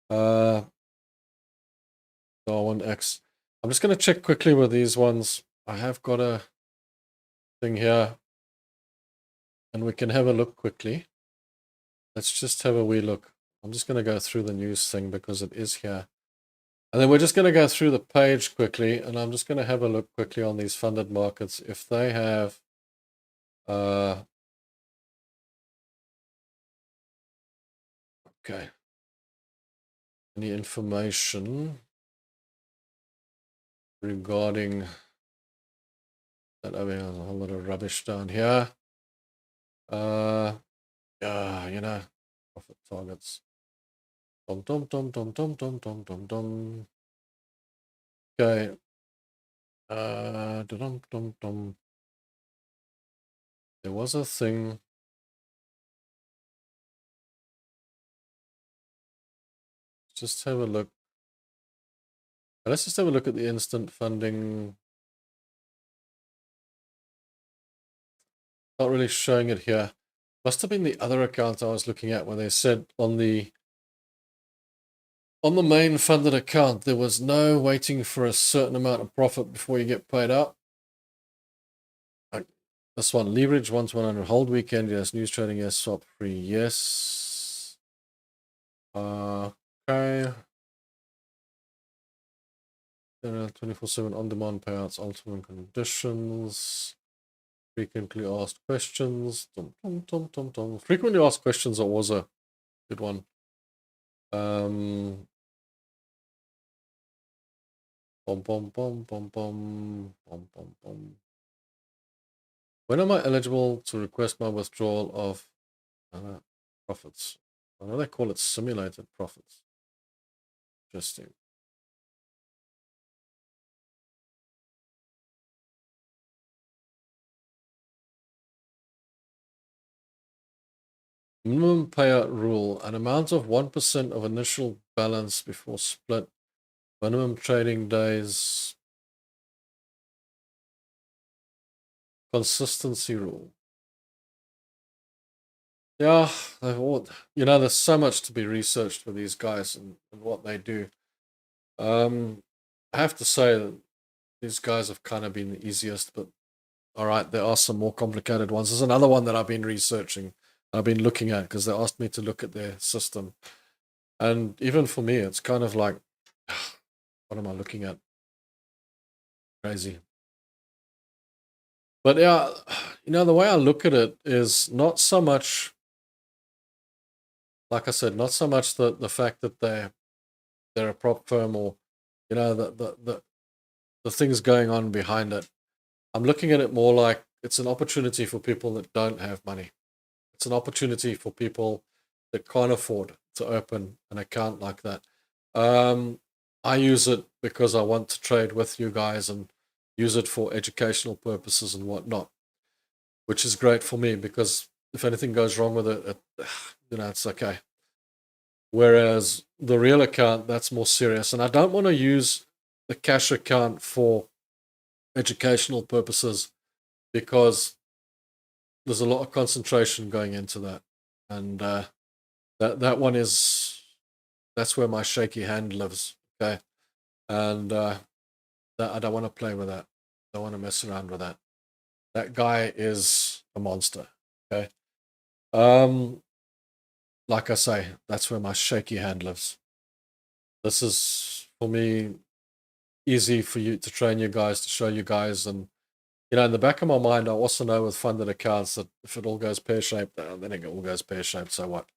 Darwin X. I'm just going to check quickly with these ones. I have got a thing here, and we can have a look quickly. Let's just have a wee look. I'm just going to go through the news thing because it is here. And then we're just going to go through the page quickly, and I'm just going to have a look quickly on these funded markets. If they have okay, any information regarding that. Oh, there's a whole lot of rubbish down here. Profit targets. Dum dum dum dum dum dum dum dum dum. Okay. Dum dum dum. There was a thing. just have a look. Let's just have a look at the instant funding. Not really showing it here. Must have been the other account I was looking at where they said on the main funded account there was no waiting for a certain amount of profit before you get paid out. Like this one, leverage 1-100, hold weekend, yes, news trading, yes, swap free, yes. Okay. 24/7 on-demand payouts, ultimate conditions. Frequently asked questions. Frequently asked questions are always a good one. Bom, bom, bom, bom, bom, bom, bom, bom. When am I eligible to request my withdrawal of profits? I know they call it simulated profits. Interesting. Minimum payout rule, an amount of 1% of initial balance before split, minimum trading days, consistency rule. Yeah, there's so much to be researched with these guys and what they do. I have to say that these guys have kind of been the easiest, but all right, there are some more complicated ones. There's another one that I've been researching, I've been looking at because they asked me to look at their system. And even for me, it's kind of like, what am I looking at? Crazy. But yeah, the way I look at it is not so much, like I said, not so much the fact that they're a prop firm or, the things going on behind it. I'm looking at it more like it's an opportunity for people that don't have money. It's an opportunity for people that can't afford to open an account like that. I use it because I want to trade with you guys and use it for educational purposes and whatnot, which is great for me because if anything goes wrong with it, it's okay. Whereas the real account, that's more serious. And I don't want to use the cash account for educational purposes because there's a lot of concentration going into that. And that one that's where my shaky hand lives. Okay. And that I don't want to play with that. I don't want to mess around with that. That guy is a monster. Okay. Like I say, that's where my shaky hand lives. This is for me easy for you to train you guys, to show you guys. And in the back of my mind, I also know with funded accounts that if it all goes pear-shaped, then it all goes pear-shaped, so what?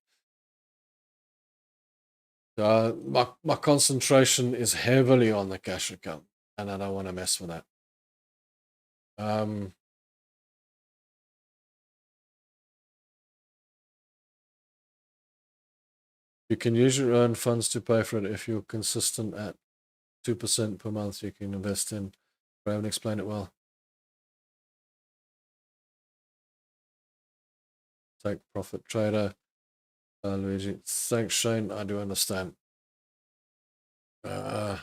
My concentration is heavily on the cash account, and I don't want to mess with that. You can use your own funds to pay for it if you're consistent at 2% per month. You can invest in. I haven't explained it well. Take profit trader. Luigi, thanks, Shane. I do understand. Yeah,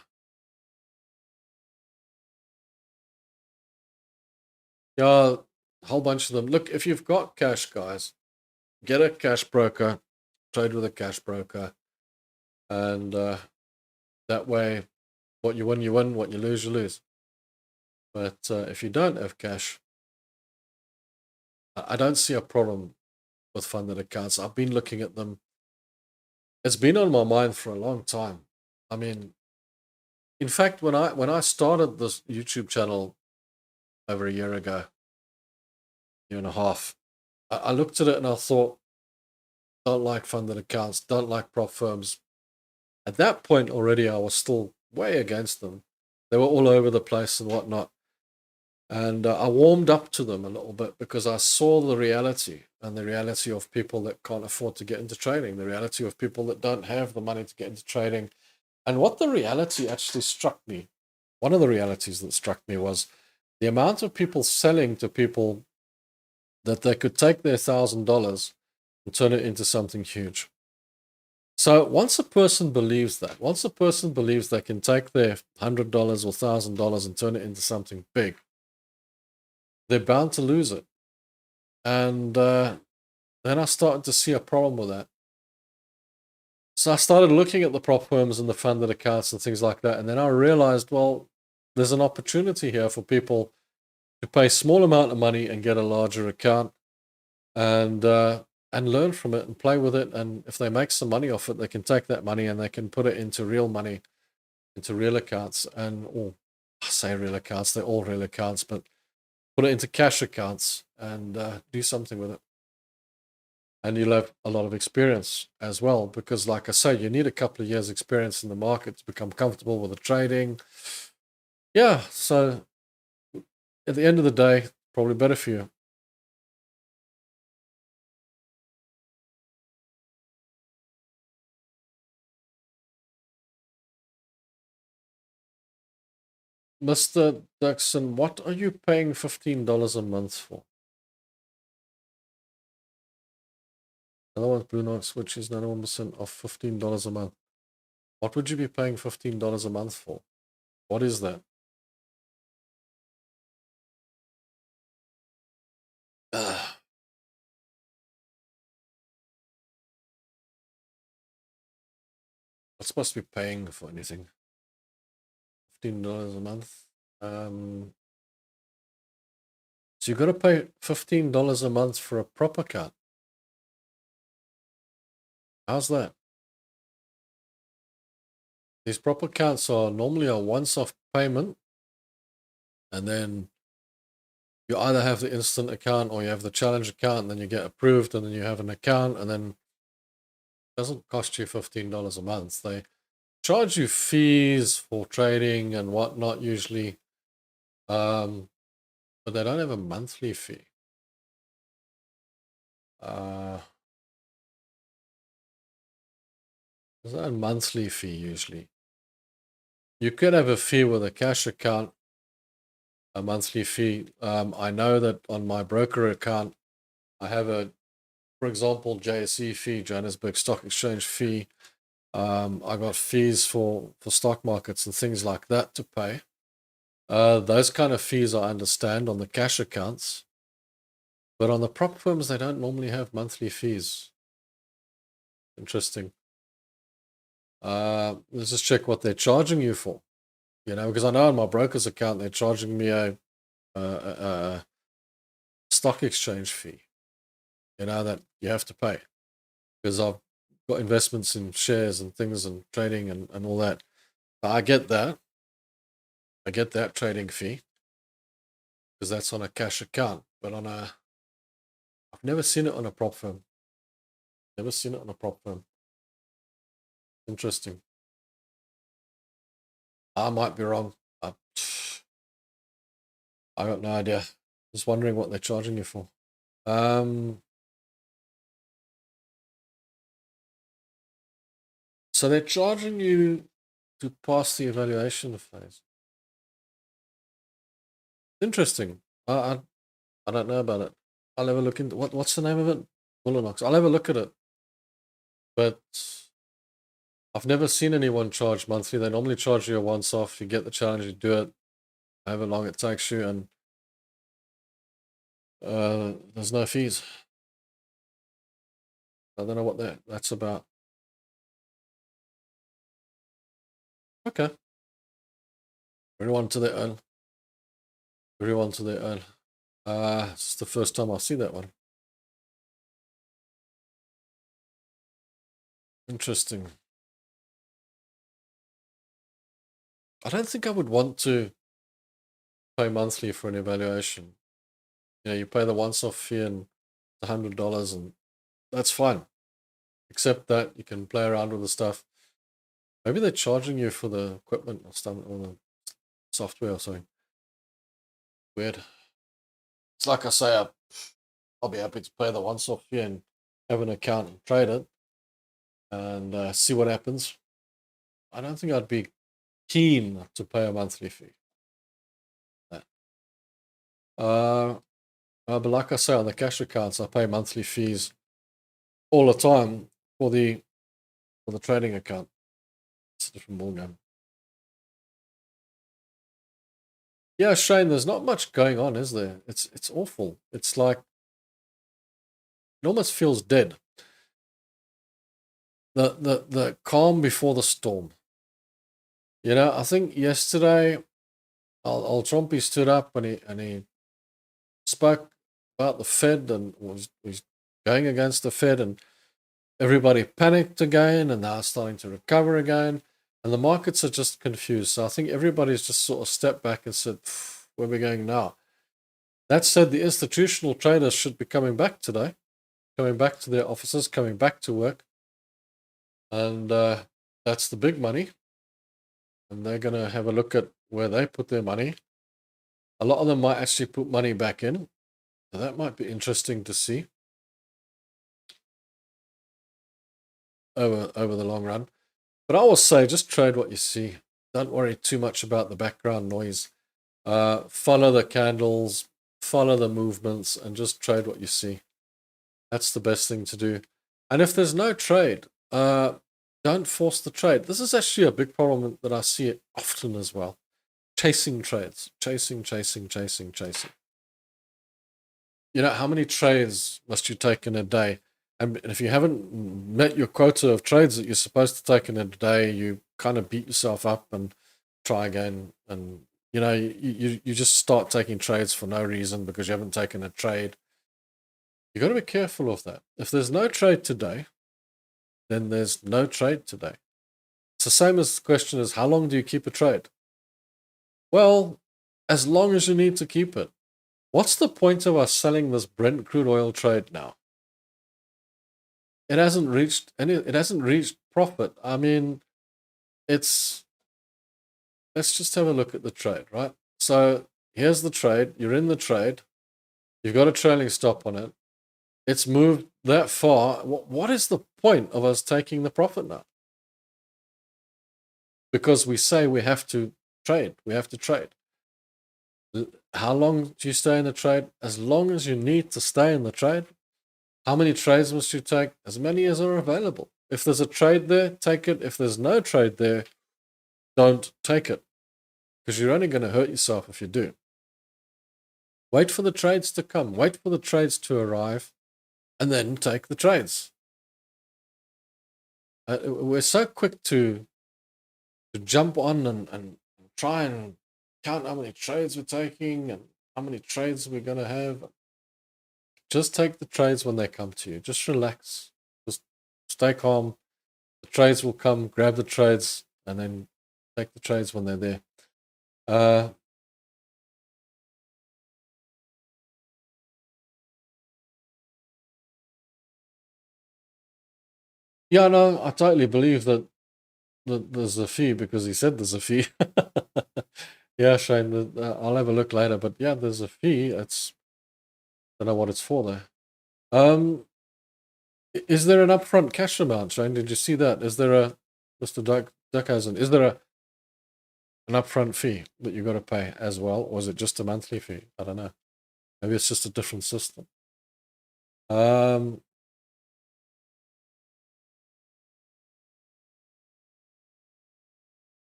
a whole bunch of them. Look, if you've got cash, guys, get a cash broker, trade with a cash broker, and that way, what you win, you win. What you lose, you lose. But if you don't have cash, I don't see a problem with funded accounts. I've been looking at them. It's been on my mind for a long time. I mean, in fact, when I started this YouTube channel over a year ago, year and a half, I looked at it and I thought, don't like funded accounts, don't like prop firms. At that point already, I was still way against them. They were all over the place and whatnot. And I warmed up to them a little bit because I saw the reality and the reality of people that can't afford to get into trading, the reality of people that don't have the money to get into trading. And what the reality actually struck me, one of the realities that struck me was the amount of people selling to people that they could take their $1,000 and turn it into something huge. So once a person believes that, once a person believes they can take their $100 or $1,000 and turn it into something big, they're bound to lose it. And then I started to see a problem with that. So I started looking at the prop firms and the funded accounts and things like that. And then I realized, well, there's an opportunity here for people to pay a small amount of money and get a larger account and learn from it and play with it. And if they make some money off it, they can take that money and they can put it into real money, into real accounts. And I say real accounts, they're all real accounts, but put it into cash accounts and do something with it. And you'll have a lot of experience as well, because like I say, you need a couple of years experience in the market to become comfortable with the trading. Yeah, so at the end of the day, probably better for you. Mr. Dixon, what are you paying $15 a month for? Another one's Luno, which is 91% off $15 a month. What would you be paying $15 a month for? What is that? Not supposed to be paying for anything. $15 a month. So you've got to pay $15 a month for a prop account. How's that? These prop accounts are normally a once-off payment, and then you either have the instant account or you have the challenge account, and then you get approved, and then you have an account, and then it doesn't cost you $15 a month. They charge you fees for trading and whatnot usually, but they don't have a monthly fee. There's no monthly fee usually. You could have a fee with a cash account, a monthly fee. I know that on my broker account, I have a, for example, JSE fee, Johannesburg Stock Exchange fee. I got fees for stock markets and things like that to pay. Those kind of fees I understand on the cash accounts, but on the prop firms, they don't normally have monthly fees. Interesting. Let's just check what they're charging you for. Because I know on my broker's account, they're charging me a stock exchange fee, that you have to pay because I've got investments in shares and things and trading and all that. I get that. I get that trading fee because that's on a cash account, but I've never seen it on a prop firm. Never seen it on a prop firm. Interesting. I might be wrong. I got no idea. Just wondering what they're charging you for. So they're charging you to pass the evaluation phase. Interesting. I don't know about it. I'll have a look into what's the name of it? Bullinox. I'll have a look at it. But I've never seen anyone charge monthly. They normally charge you a once off. You get the challenge, you do it, however long it takes you, and there's no fees. I don't know what that's about. Okay. Everyone to their own. Everyone to their own. It's the first time I see that one. Interesting. I don't think I would want to pay monthly for an evaluation. You pay the once-off fee and $100, and that's fine. Except that you can play around with the stuff. Maybe they're charging you for the equipment or something, or the software or something. Weird. It's like I say, I'll be happy to pay the once-off fee and have an account and trade it and see what happens. I don't think I'd be keen to pay a monthly fee. But like I say, on the cash accounts, I pay monthly fees all the time for the for the trading account. It's a different ballgame. Yeah, Shane, there's not much going on, is there? It's awful. It's like it almost feels dead. The calm before the storm. You know, I think yesterday old Trumpy stood up and he spoke about the Fed and was going against the Fed, and everybody panicked again, and they're starting to recover again, and the markets are just confused. So I think everybody's just sort of stepped back and said, where are we going now? That said, the institutional traders should be coming back today, coming back to their offices, coming back to work, and that's the big money, and they're going to have a look at where they put their money. A lot of them might actually put money back in, so that might be interesting to see over the long run. But I always say, just trade what you see. Don't worry too much about the background noise. Follow the candles, follow the movements, and just trade what you see. That's the best thing to do. And if there's no trade, don't force the trade. This is actually a big problem that I see it often as well. Chasing trades. Chasing. You know, how many trades must you take in a day? And if you haven't met your quota of trades that you're supposed to take in a day, you kind of beat yourself up and try again. And, you know, you just start taking trades for no reason because you haven't taken a trade. You got to be careful of that. If there's no trade today, then there's no trade today. It's the same as the question is, how long do you keep a trade? Well, as long as you need to keep it. What's the point of us selling this Brent crude oil trade now? It hasn't reached profit. I mean, let's just have a look at the trade, right? So here's the trade. You're in the trade. You've got a trailing stop on it. It's moved that far. What is the point of us taking the profit now? Because we say we have to trade. We have to trade. How long do you stay in the trade? As long as you need to stay in the trade. How many trades must you take? As many as are available. If there's a trade there, take it. If there's no trade there, don't take it. Because you're only going to hurt yourself if you do. Wait for the trades to come. Wait for the trades to arrive. And then take the trades. We're so quick to jump on and try and count how many trades we're taking and how many trades we're going to have. Just take the trades when they come to you. Just relax. Just stay calm. The trades will come. Grab the trades and then take the trades when they're there. Yeah, no, I totally believe that there's a fee because he said there's a fee. Yeah, Shane, I'll have a look later. But yeah, there's a fee. I don't know what it's for though. Is there an upfront cash amount, Shane? Did you see that? Is there a, Mr. Duckhausen, is there an upfront fee that you got to pay as well? Or is it just a monthly fee? I don't know. Maybe it's just a different system.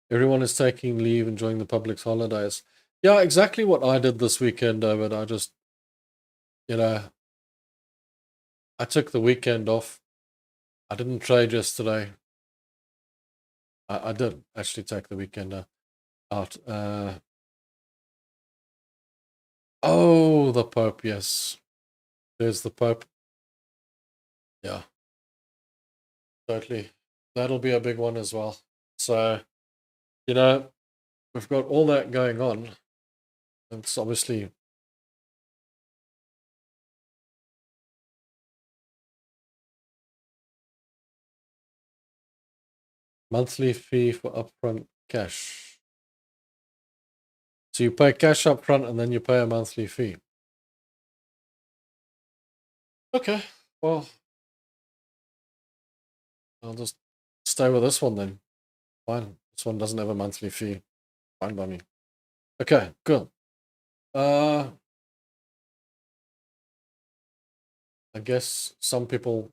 Everyone is taking leave, enjoying the public's holidays. Yeah, exactly what I did this weekend, David. I just, you know, I took the weekend off. I didn't trade yesterday. I did actually take the weekend out. Oh, the Pope, yes. There's the Pope. Yeah, totally. That'll be a big one as well. So, you know, we've got all that going on. It's obviously monthly fee for upfront cash. So you pay cash upfront and then you pay a monthly fee. Okay, well, I'll just stay with this one then. Fine. This one doesn't have a monthly fee. Fine by me. Okay, good. I guess some people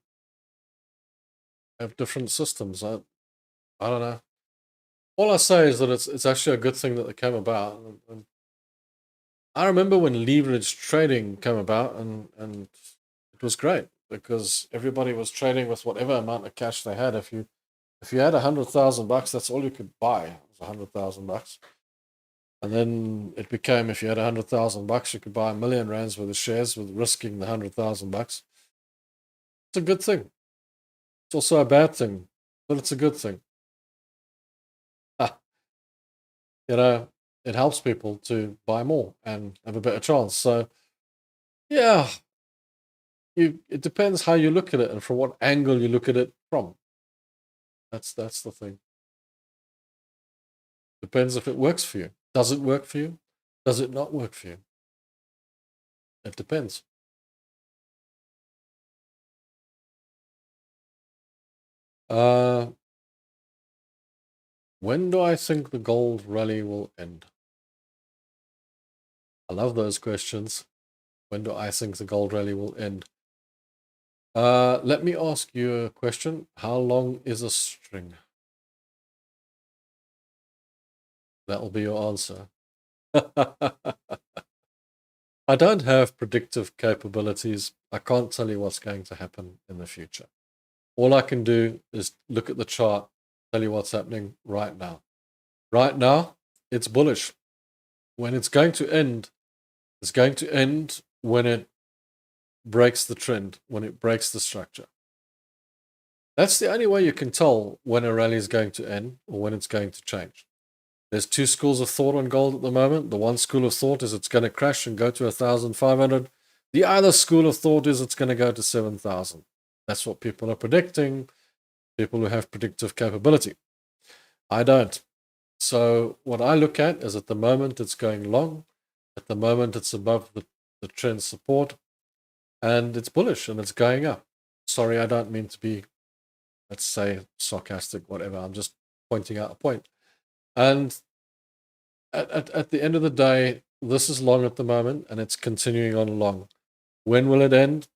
have different systems. I don't know. All I say is that it's actually a good thing that they came about. And I remember when leverage trading came about, and it was great because everybody was trading with whatever amount of cash they had. If you had $100,000, that's all you could buy. It was $100,000. And then it became, if you had $100,000, you could buy R1,000,000 worth of shares with risking the $100,000. It's a good thing. It's also a bad thing, but it's a good thing. You know, it helps people to buy more and have a better chance. So, yeah, it depends how you look at it and from what angle you look at it from. That's the thing. Depends if it works for you. Does it work for you? Does it not work for you? It depends. When do I think the gold rally will end? I love those questions. When do I think the gold rally will end? Let me ask you a question. How long is a string? That'll be your answer. I don't have predictive capabilities. I can't tell you what's going to happen in the future. All I can do is look at the chart, tell you what's happening right now. Right now, it's bullish. When it's going to end, it's going to end when it breaks the trend, when it breaks the structure. That's the only way you can tell when a rally is going to end or when it's going to change. There's two schools of thought on gold at the moment. The one school of thought is it's going to crash and go to 1,500. The other school of thought is it's going to go to 7,000. That's what people are predicting, people who have predictive capability. I don't. So what I look at is at the moment it's going long. At the moment it's above the trend support. And it's bullish and it's going up. Sorry, I don't mean to be, let's say, sarcastic, whatever. I'm just pointing out a point. And at the end of the day, this is long at the moment and it's continuing on long. When will it end?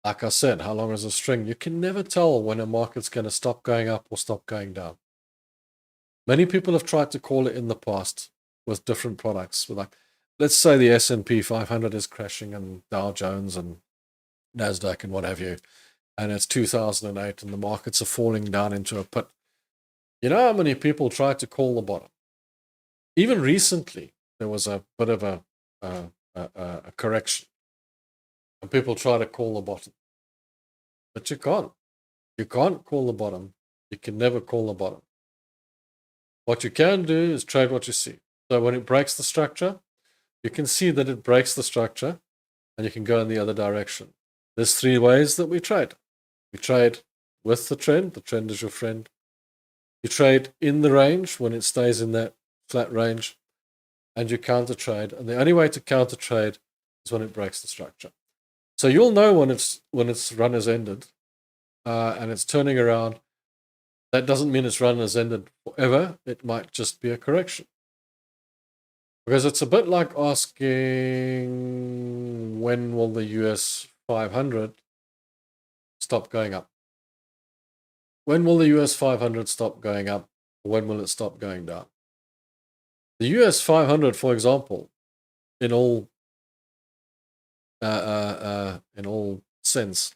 Like I said, how long is a string? You can never tell when a market's going to stop going up or stop going down. Many people have tried to call it in the past with different products. Like, let's say the S&P 500 is crashing and Dow Jones and NASDAQ and what have you, and it's 2008 and the markets are falling down into a pit. You know how many people tried to call the bottom? Even recently, there was a bit of a correction, and people try to call the bottom. But you can't. You can't call the bottom. You can never call the bottom. What you can do is trade what you see. So when it breaks the structure, you can see that it breaks the structure, and you can go in the other direction. There's three ways that we trade. We trade with the trend. The trend is your friend. You trade in the range when it stays in that flat range, and you counter trade. And the only way to counter trade is when it breaks the structure. So you'll know when its run has ended, and it's turning around. That doesn't mean its run has ended forever. It might just be a correction. Because it's a bit like asking, when will the US 500 stop going up? When will the US 500 stop going up? When will it stop going down? The US 500, for example, in all sense,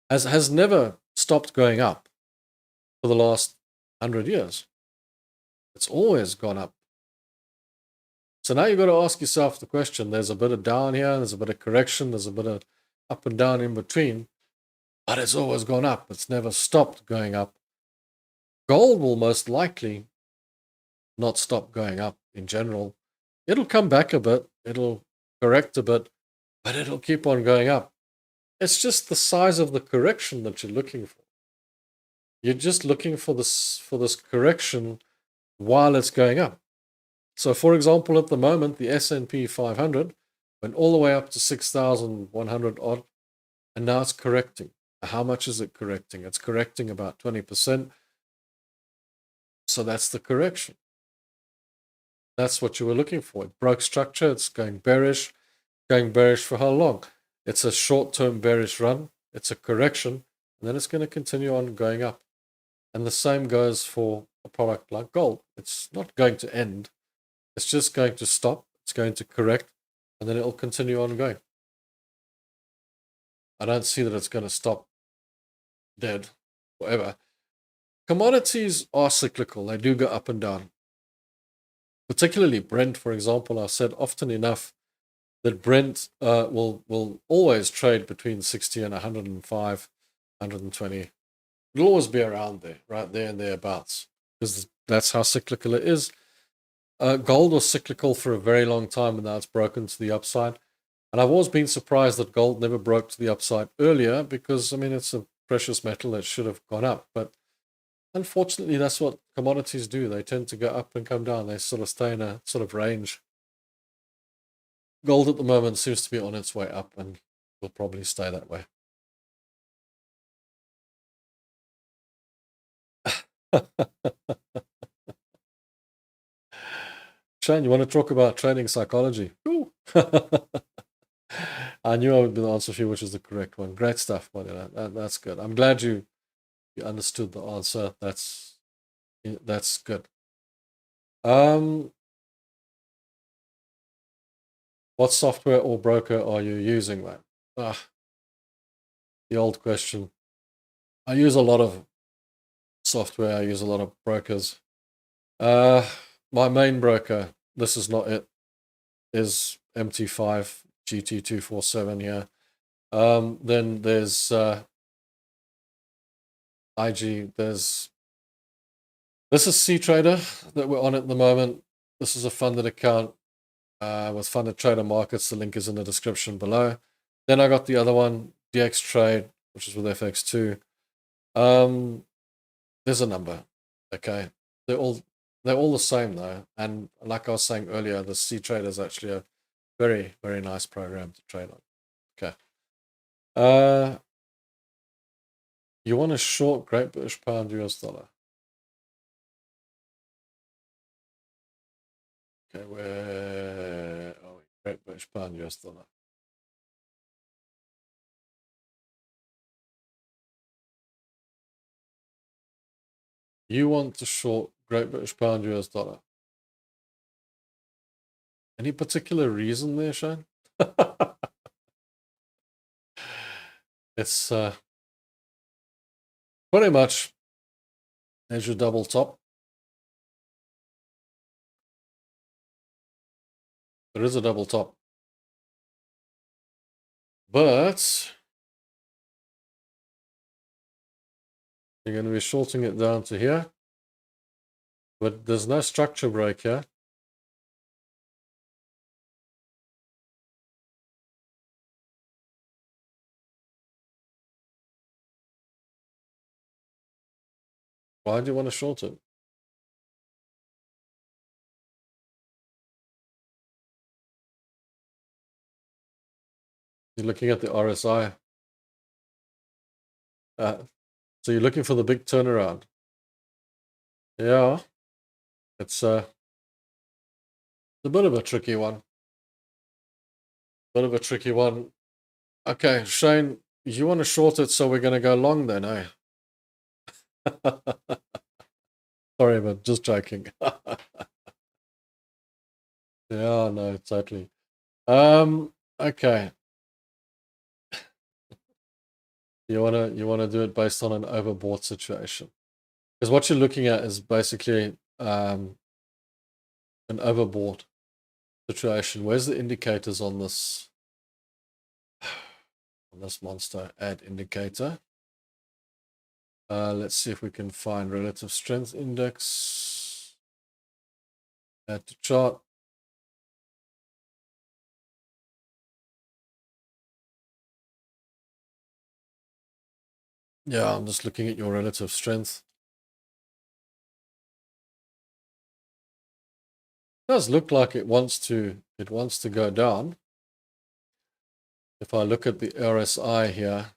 has never stopped going up for the last 100 years. It's always gone up. So now you've got to ask yourself the question, there's a bit of down here, there's a bit of correction, there's a bit of up and down in between, but it's always gone up. It's never stopped going up. Gold will most likely not stop going up in general. It'll come back a bit, it'll correct a bit, but it'll keep on going up. It's just the size of the correction that you're looking for. You're just looking for this correction while it's going up. So, for example, at the moment, the S&P 500 went all the way up to 6,100 odd, and now it's correcting. How much is it correcting? It's correcting about 20%. So that's the correction. That's what you were looking for. It broke structure. It's going bearish. Going bearish for how long? It's a short-term bearish run. It's a correction. and then it's going to continue on going up. And the same goes for a product like gold. It's not going to end. It's just going to stop. It's going to correct, and then it'll continue on going. I don't see that it's going to stop dead forever. Commodities are cyclical. They do go up and down. Particularly Brent, for example, I've said often enough that Brent will always trade between 60 and 105, 120. It'll always be around there, right there and thereabouts, because that's how cyclical it is. Gold was cyclical for a very long time, and now it's broken to the upside. And I've always been surprised that gold never broke to the upside earlier, because, I mean, it's a precious metal that should have gone up. But unfortunately, that's what commodities do. They tend to go up and come down. They sort of stay in a sort of range. Gold at the moment seems to be on its way up, and will probably stay that way. Shane, you want to talk about trading psychology? I knew I would be the answer for you, which is the correct one. Great stuff, buddy. That's good. I'm glad you understood the answer. That's good. What software or broker are you using, mate? The old question. I use a lot of software. I use a lot of brokers. My main broker, this is not it, is MT5 GT247 here. Then there's IG. This is C-Trader that we're on at the moment. This is a funded account with Funded Trader Markets. The link is in the description below. Then I got the other one, DX Trade, which is with FX2. There's a number. Okay, they're all the same though. And like I was saying earlier, the C-Trader is actually a very, very nice program to trade on. Okay. You want a short Great British Pound US dollar? Okay, where are we? Great British Pound US dollar. You want to short Great British Pound US dollar? Any particular reason there, Shane? It's pretty much as your double top. There is a double top. But you're going to be shorting it down to here. But there's no structure break here. Why do you want to short it? You're looking at the RSI. So you're looking for the big turnaround. Yeah. It's a bit of a tricky one. Okay, Shane, you want to short it, so we're going to go long then, eh? Sorry, but just joking. Yeah, no, totally. Okay. You wanna do it based on an overbought situation, because what you're looking at is basically an overbought situation. Where's the indicators on this monster? Add indicator. Let's see if we can find relative strength index. Add to chart. Yeah, I'm just looking at your relative strength. It does look like it wants to go down. If I look at the RSI here,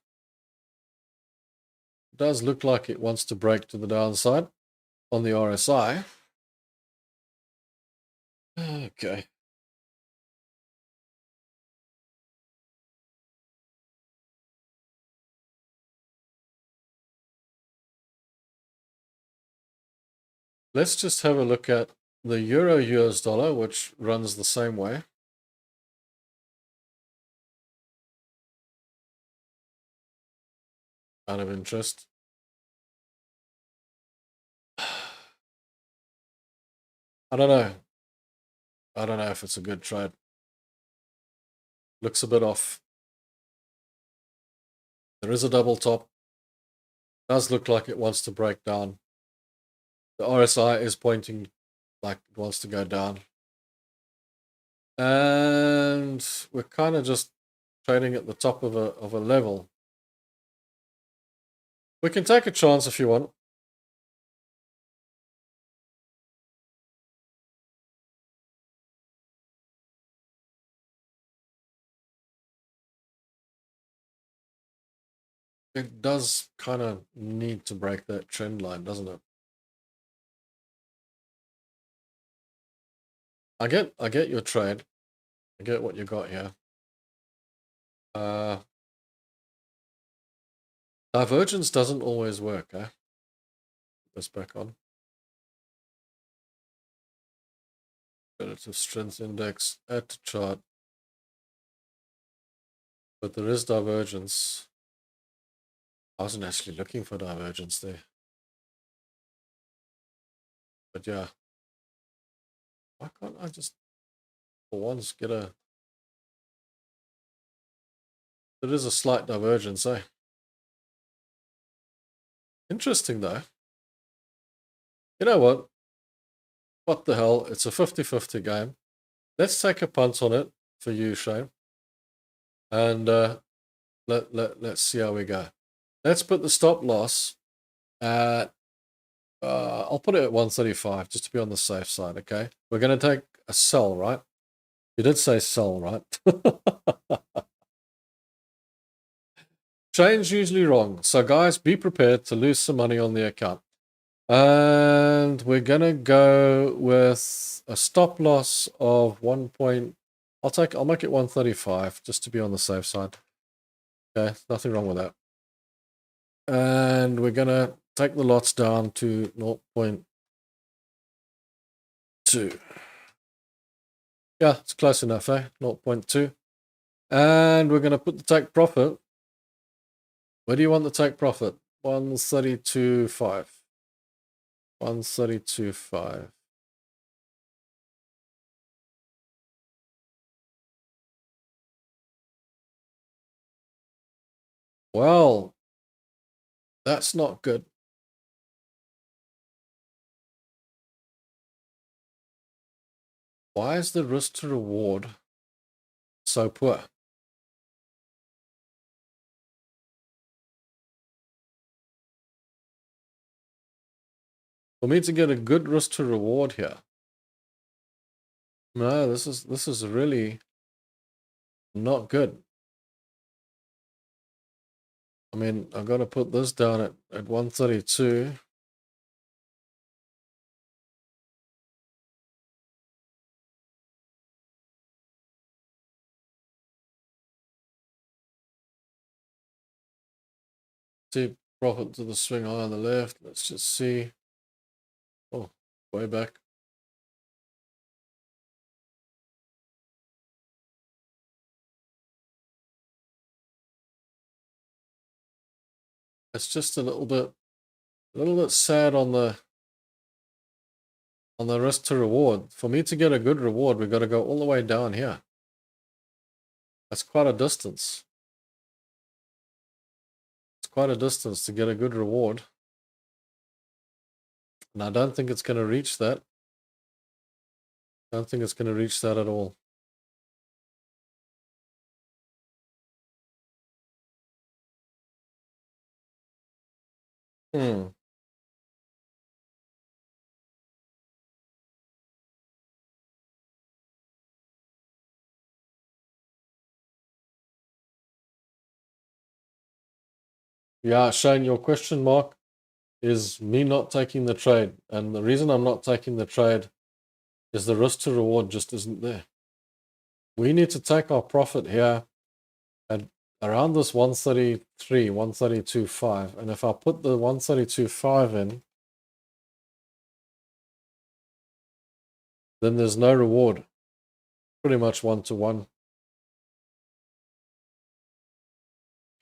it does look like it wants to break to the downside on the RSI. Okay. let's just have a look at the Euro US dollar, which runs the same way. Out of interest. I don't know. I don't know if it's a good trade. Looks a bit off. There is a double top. Does look like it wants to break down. The RSI is pointing like it wants to go down. And we're kind of just trading at the top of a level. We can take a chance if you want. It does kind of need to break that trend line, doesn't it? I get your trade. I get what you got here. Divergence doesn't always work, eh? Put this back on. Relative strength index, add to chart. But there is divergence. I wasn't actually looking for divergence there. But yeah. Why can't I just, for once, get a... There is a slight divergence, eh? Interesting, though. You know what? What the hell? It's a 50-50 game. Let's take a punt on it for you, Shane. And let's see how we go. Let's put the stop loss at... I'll put it at 135, just to be on the safe side, okay? We're going to take a sell, right? You did say sell, right? Shane's usually wrong. So, guys, be prepared to lose some money on the account. And we're going to go with a stop loss of 1 point. I'll make it 135 just to be on the safe side. Okay, nothing wrong with that. And we're going to take the lots down to 0.2. Yeah, it's close enough, eh? 0.2. And we're going to put the take profit. Where do you want the take profit? 132.5. 132.5. Well, that's not good. Why is the risk to reward so poor? For me to get a good risk to reward here. No, this is really not good. I mean, I've got to put this down at 132. See, profit to the swing high on the left. Let's just see. Oh, way back. It's just a little bit sad on the risk to reward. For me to get a good reward, we've got to go all the way down here. That's quite a distance. It's quite a distance to get a good reward. And I don't think it's going to reach that. I don't think it's going to reach that at all. Yeah, Shane, your question mark is me not taking the trade. And the reason I'm not taking the trade is the risk to reward just isn't there. We need to take our profit here at around this 133, 132.5. And if I put the 132.5 in, then there's no reward. Pretty much 1-to-1.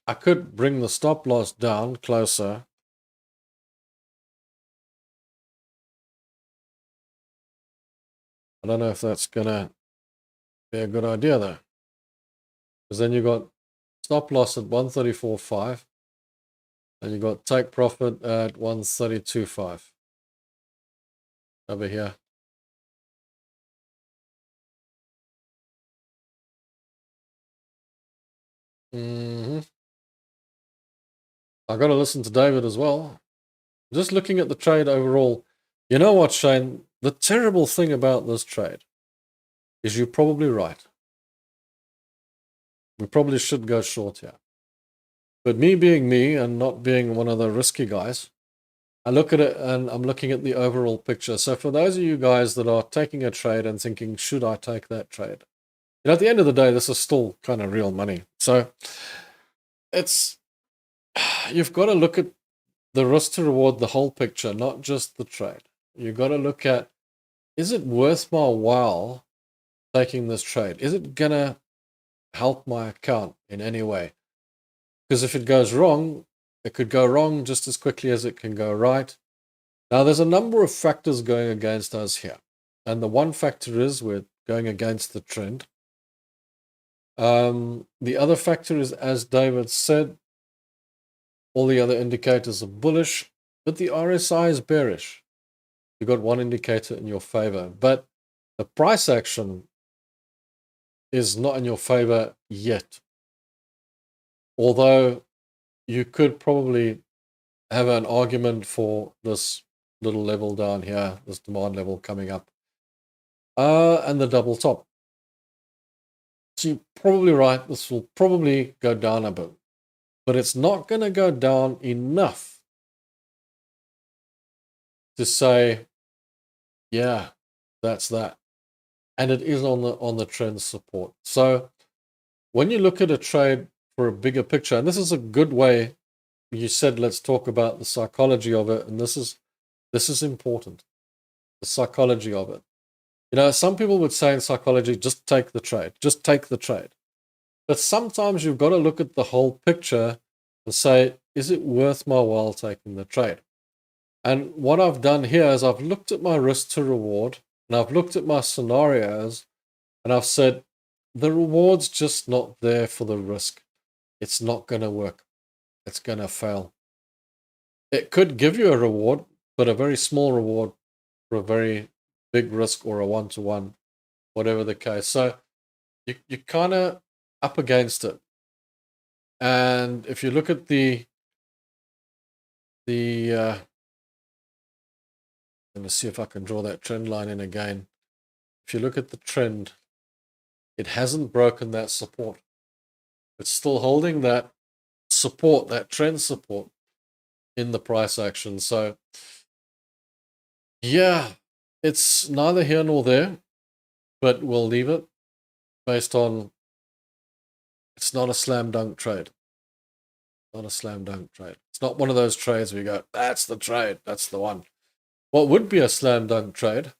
I could bring the stop loss down closer. I don't know if that's gonna be a good idea though, because then you got stop loss at 134.5, and you got take profit at 132.5 over here. I got to listen to David as well. Just looking at the trade overall, you know what, Shane? The terrible thing about this trade is you're probably right. We probably should go short here. But me being me and not being one of the risky guys, I look at it and I'm looking at the overall picture. So for those of you guys that are taking a trade and thinking, should I take that trade? You know, at the end of the day, this is still kind of real money. So you've got to look at the risk to reward, the whole picture, not just the trade. You've got to look at, is it worth my while taking this trade? Is it going to help my account in any way? Because if it goes wrong, it could go wrong just as quickly as it can go right. Now, there's a number of factors going against us here. And the one factor is we're going against the trend. The other factor is, as David said, all the other indicators are bullish, but the RSI is bearish. You've got one indicator in your favor, but the price action is not in your favor yet. Although you could probably have an argument for this little level down here, this demand level coming up, and the double top. So you're probably right, this will probably go down a bit, but it's not going to go down enough to say, yeah, that's that. And it is on the trend support. So when you look at a trade for a bigger picture, and this is a good way, you said let's talk about the psychology of it, and this is important, the psychology of it. You know, some people would say in psychology, just take the trade, just take the trade. But sometimes you've got to look at the whole picture and say, is it worth my while taking the trade? And what I've done here is I've looked at my risk to reward, and I've looked at my scenarios, and I've said, the reward's just not there for the risk. It's not going to work. It's going to fail. It could give you a reward, but a very small reward for a very big risk or a 1-to-1, whatever the case. So you're kind of up against it. And if you look at the let me see if I can draw that trend line in again. If you look at the trend, it hasn't broken that support. It's still holding that support, that trend support in the price action. So yeah, it's neither here nor there, but we'll leave it based on it's not a slam dunk trade. Not a slam dunk trade. It's not one of those trades where you go, that's the trade, that's the one. What would be a slam dunk trade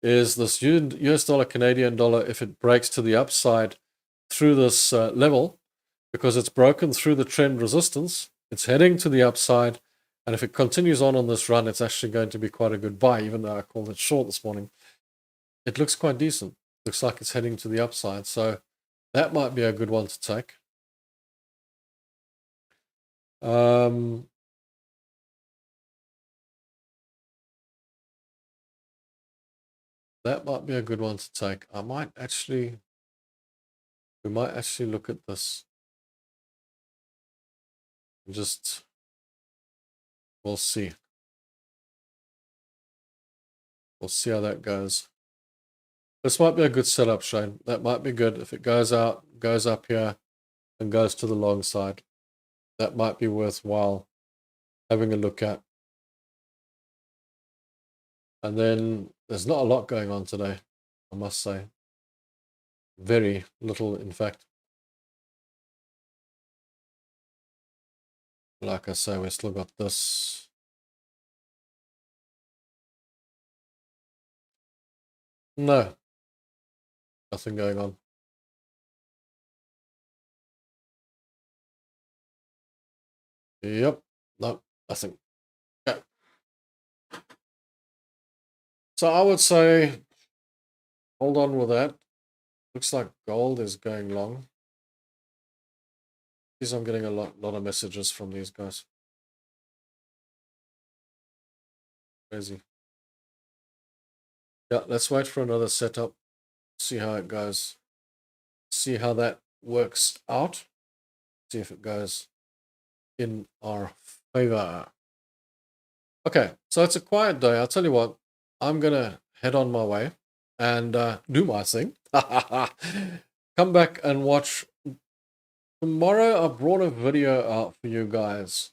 is this US dollar, Canadian dollar, if it breaks to the upside through this level, because it's broken through the trend resistance, it's heading to the upside, and if it continues on this run, it's actually going to be quite a good buy, even though I called it short this morning. It looks quite decent. Looks like it's heading to the upside, so that might be a good one to take. That might be a good one to take. We might actually look at this. Just, we'll see. We'll see how that goes. This might be a good setup, Shane. That might be good. If it goes out, goes up here, and goes to the long side, that might be worthwhile having a look at. And then there's not a lot going on today, I must say. Very little, in fact. Like I say, we still got this. No, nothing going on. Yep, no, nothing. Okay. So I would say hold on with that. Looks like gold is going long. Geez, I'm getting a lot of messages from these guys. Crazy. Yeah, let's wait for another setup. See how it goes. See how that works out. See if it goes in our favor. Okay, so it's a quiet day. I'll tell you what, I'm going to head on my way and do my thing. Come back and watch. Tomorrow I brought a video out for you guys.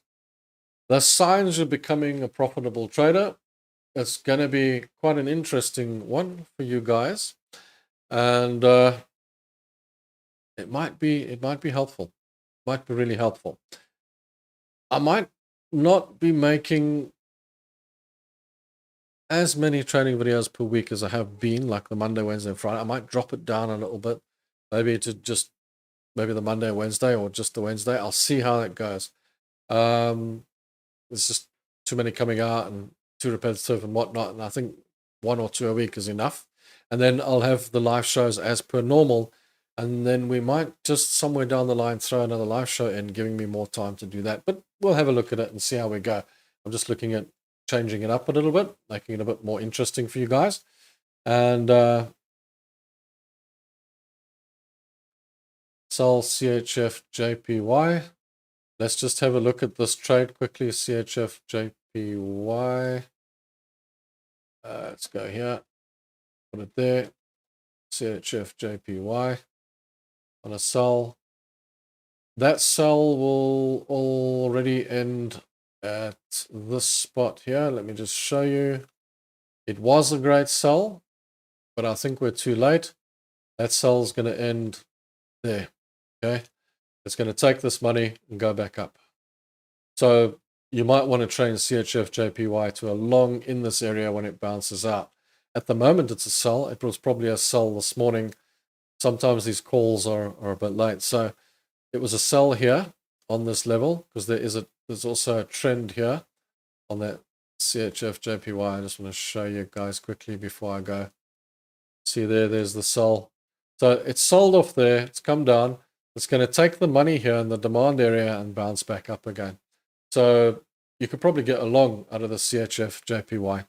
The signs of becoming a profitable trader. It's going to be quite an interesting one for you guys. And it might be helpful. Might be really helpful. I might not be making as many training videos per week as I have been, like the Monday, Wednesday, and Friday. I might drop it down a little bit, maybe to just maybe the Monday, Wednesday, or just the Wednesday. I'll see how that goes. There's just too many coming out and too repetitive and whatnot, and I think 1 or 2 a week is enough. And then I'll have the live shows as per normal, and then we might just somewhere down the line throw another live show in, giving me more time to do that. But we'll have a look at it and see how we go. I'm just looking at changing it up a little bit, making it a bit more interesting for you guys. And sell CHF JPY. Let's just have a look at this trade quickly. CHF JPY. Let's go here. Put it there. CHF JPY. On a sell. That sell will already end at this spot here. Let me just show you. It was a great sell, but I think we're too late. That sell is going to end there. Okay. It's going to take this money and go back up. So you might want to train CHF JPY to a long in this area when it bounces out. At the moment, it's a sell. It was probably a sell this morning. Sometimes these calls are a bit late. So it was a sell here on this level because there's also a trend here on that CHF JPY. I just want to show you guys quickly before I go. See there's the sell. So it's sold off there. It's come down. It's going to take the money here in the demand area and bounce back up again. So you could probably get a long out of the CHF JPY.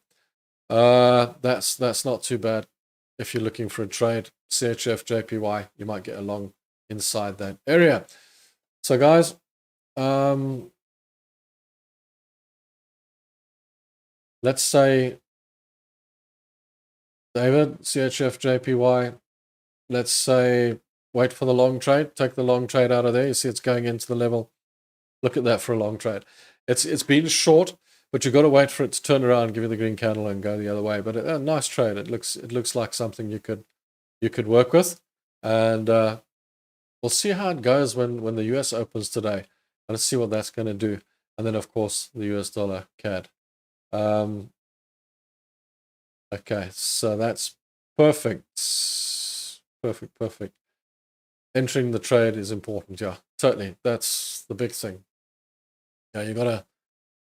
That's not too bad. If you're looking for a trade, CHF JPY, you might get a long inside that area. So guys, let's say, David, CHF JPY, let's say, wait for the long trade, take the long trade out of there. You see it's going into the level. Look at that for a long trade. It's been short, but you've got to wait for it to turn around, give you the green candle, and go the other way. But a nice trade. It looks like something you could work with, and we'll see how it goes when the US opens today. Let's see what that's going to do, and then of course the US dollar CAD. Okay, so that's perfect. Perfect. Entering the trade is important. Yeah, totally. That's the big thing. Yeah,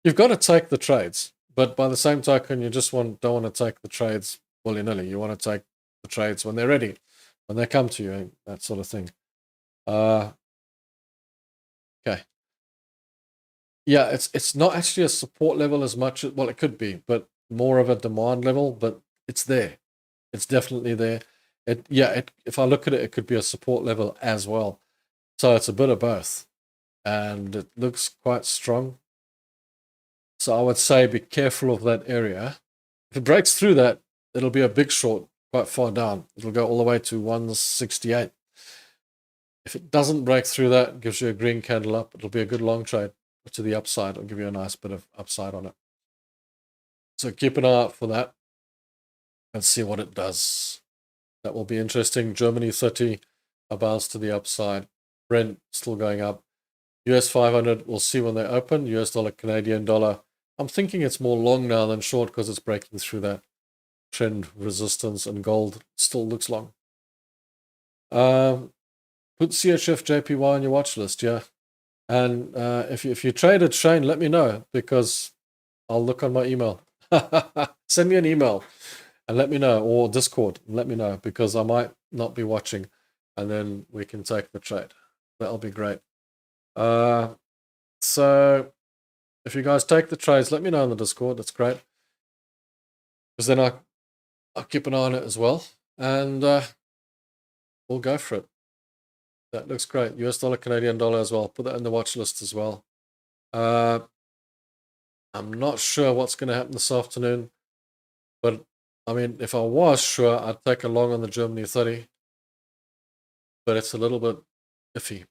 you've got to take the trades, but by the same token, you just don't want to take the trades willy-nilly. You want to take the trades when they're ready, when they come to you, that sort of thing. Okay. Yeah, it's not actually a support level as much. Well, it could be, but more of a demand level. But it's there. It's definitely there. If I look at it, it could be a support level as well. So it's a bit of both, and it looks quite strong. So I would say be careful of that area. If it breaks through that, it'll be a big short quite far down. It'll go all the way to 168. If it doesn't break through that, it gives you a green candle up, it'll be a good long trade to the upside. It'll give you a nice bit of upside on it. So keep an eye out for that and see what it does. That will be interesting. Germany 30, a bounce to the upside. Brent still going up. US 500, we'll see when they open. US dollar, Canadian dollar. I'm thinking it's more long now than short because it's breaking through that. trend resistance, and gold still looks long. Put CHF JPY on your watch list, yeah. And if you trade it, Shane, let me know, because I'll look on my email. Send me an email and let me know, or Discord, and let me know, because I might not be watching, and then we can take the trade. That'll be great. So if you guys take the trades, let me know on the Discord. That's great, because then I'll keep an eye on it as well, and we'll go for it. That looks great. US dollar, Canadian dollar as well. Put that in the watch list as well. I'm not sure what's going to happen this afternoon, but I mean, if I was sure, I'd take a long on the Germany 30, but it's a little bit iffy.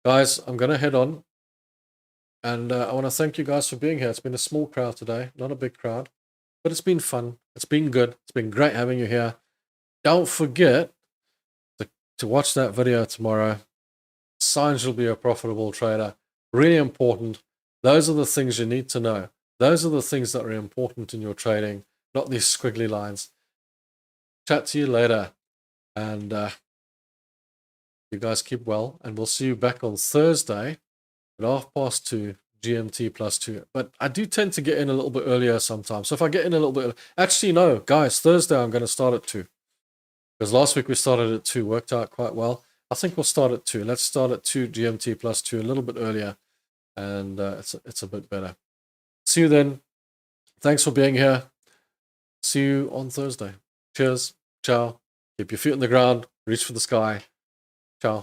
Guys, I'm going to head on, and I want to thank you guys for being here. It's been a small crowd today, not a big crowd, but it's been fun. It's been good. It's been great having you here. Don't forget to watch that video tomorrow. Signs you'll be a profitable trader. Really important. Those are the things you need to know. Those are the things that are important in your trading, not these squiggly lines. Chat to you later, and you guys keep well, and we'll see you back on Thursday at 2:30 GMT +2. But I do tend to get in a little bit earlier sometimes. So if I get in a little bit, actually no, guys, Thursday I'm going to start at 2, because last week we started at 2, worked out quite well. I think we'll start at 2. Let's start at 2 GMT +2, a little bit earlier, and it's a bit better. See you then. Thanks for being here. See you on Thursday. Cheers. Ciao. Keep your feet on the ground. Reach for the sky. Ciao.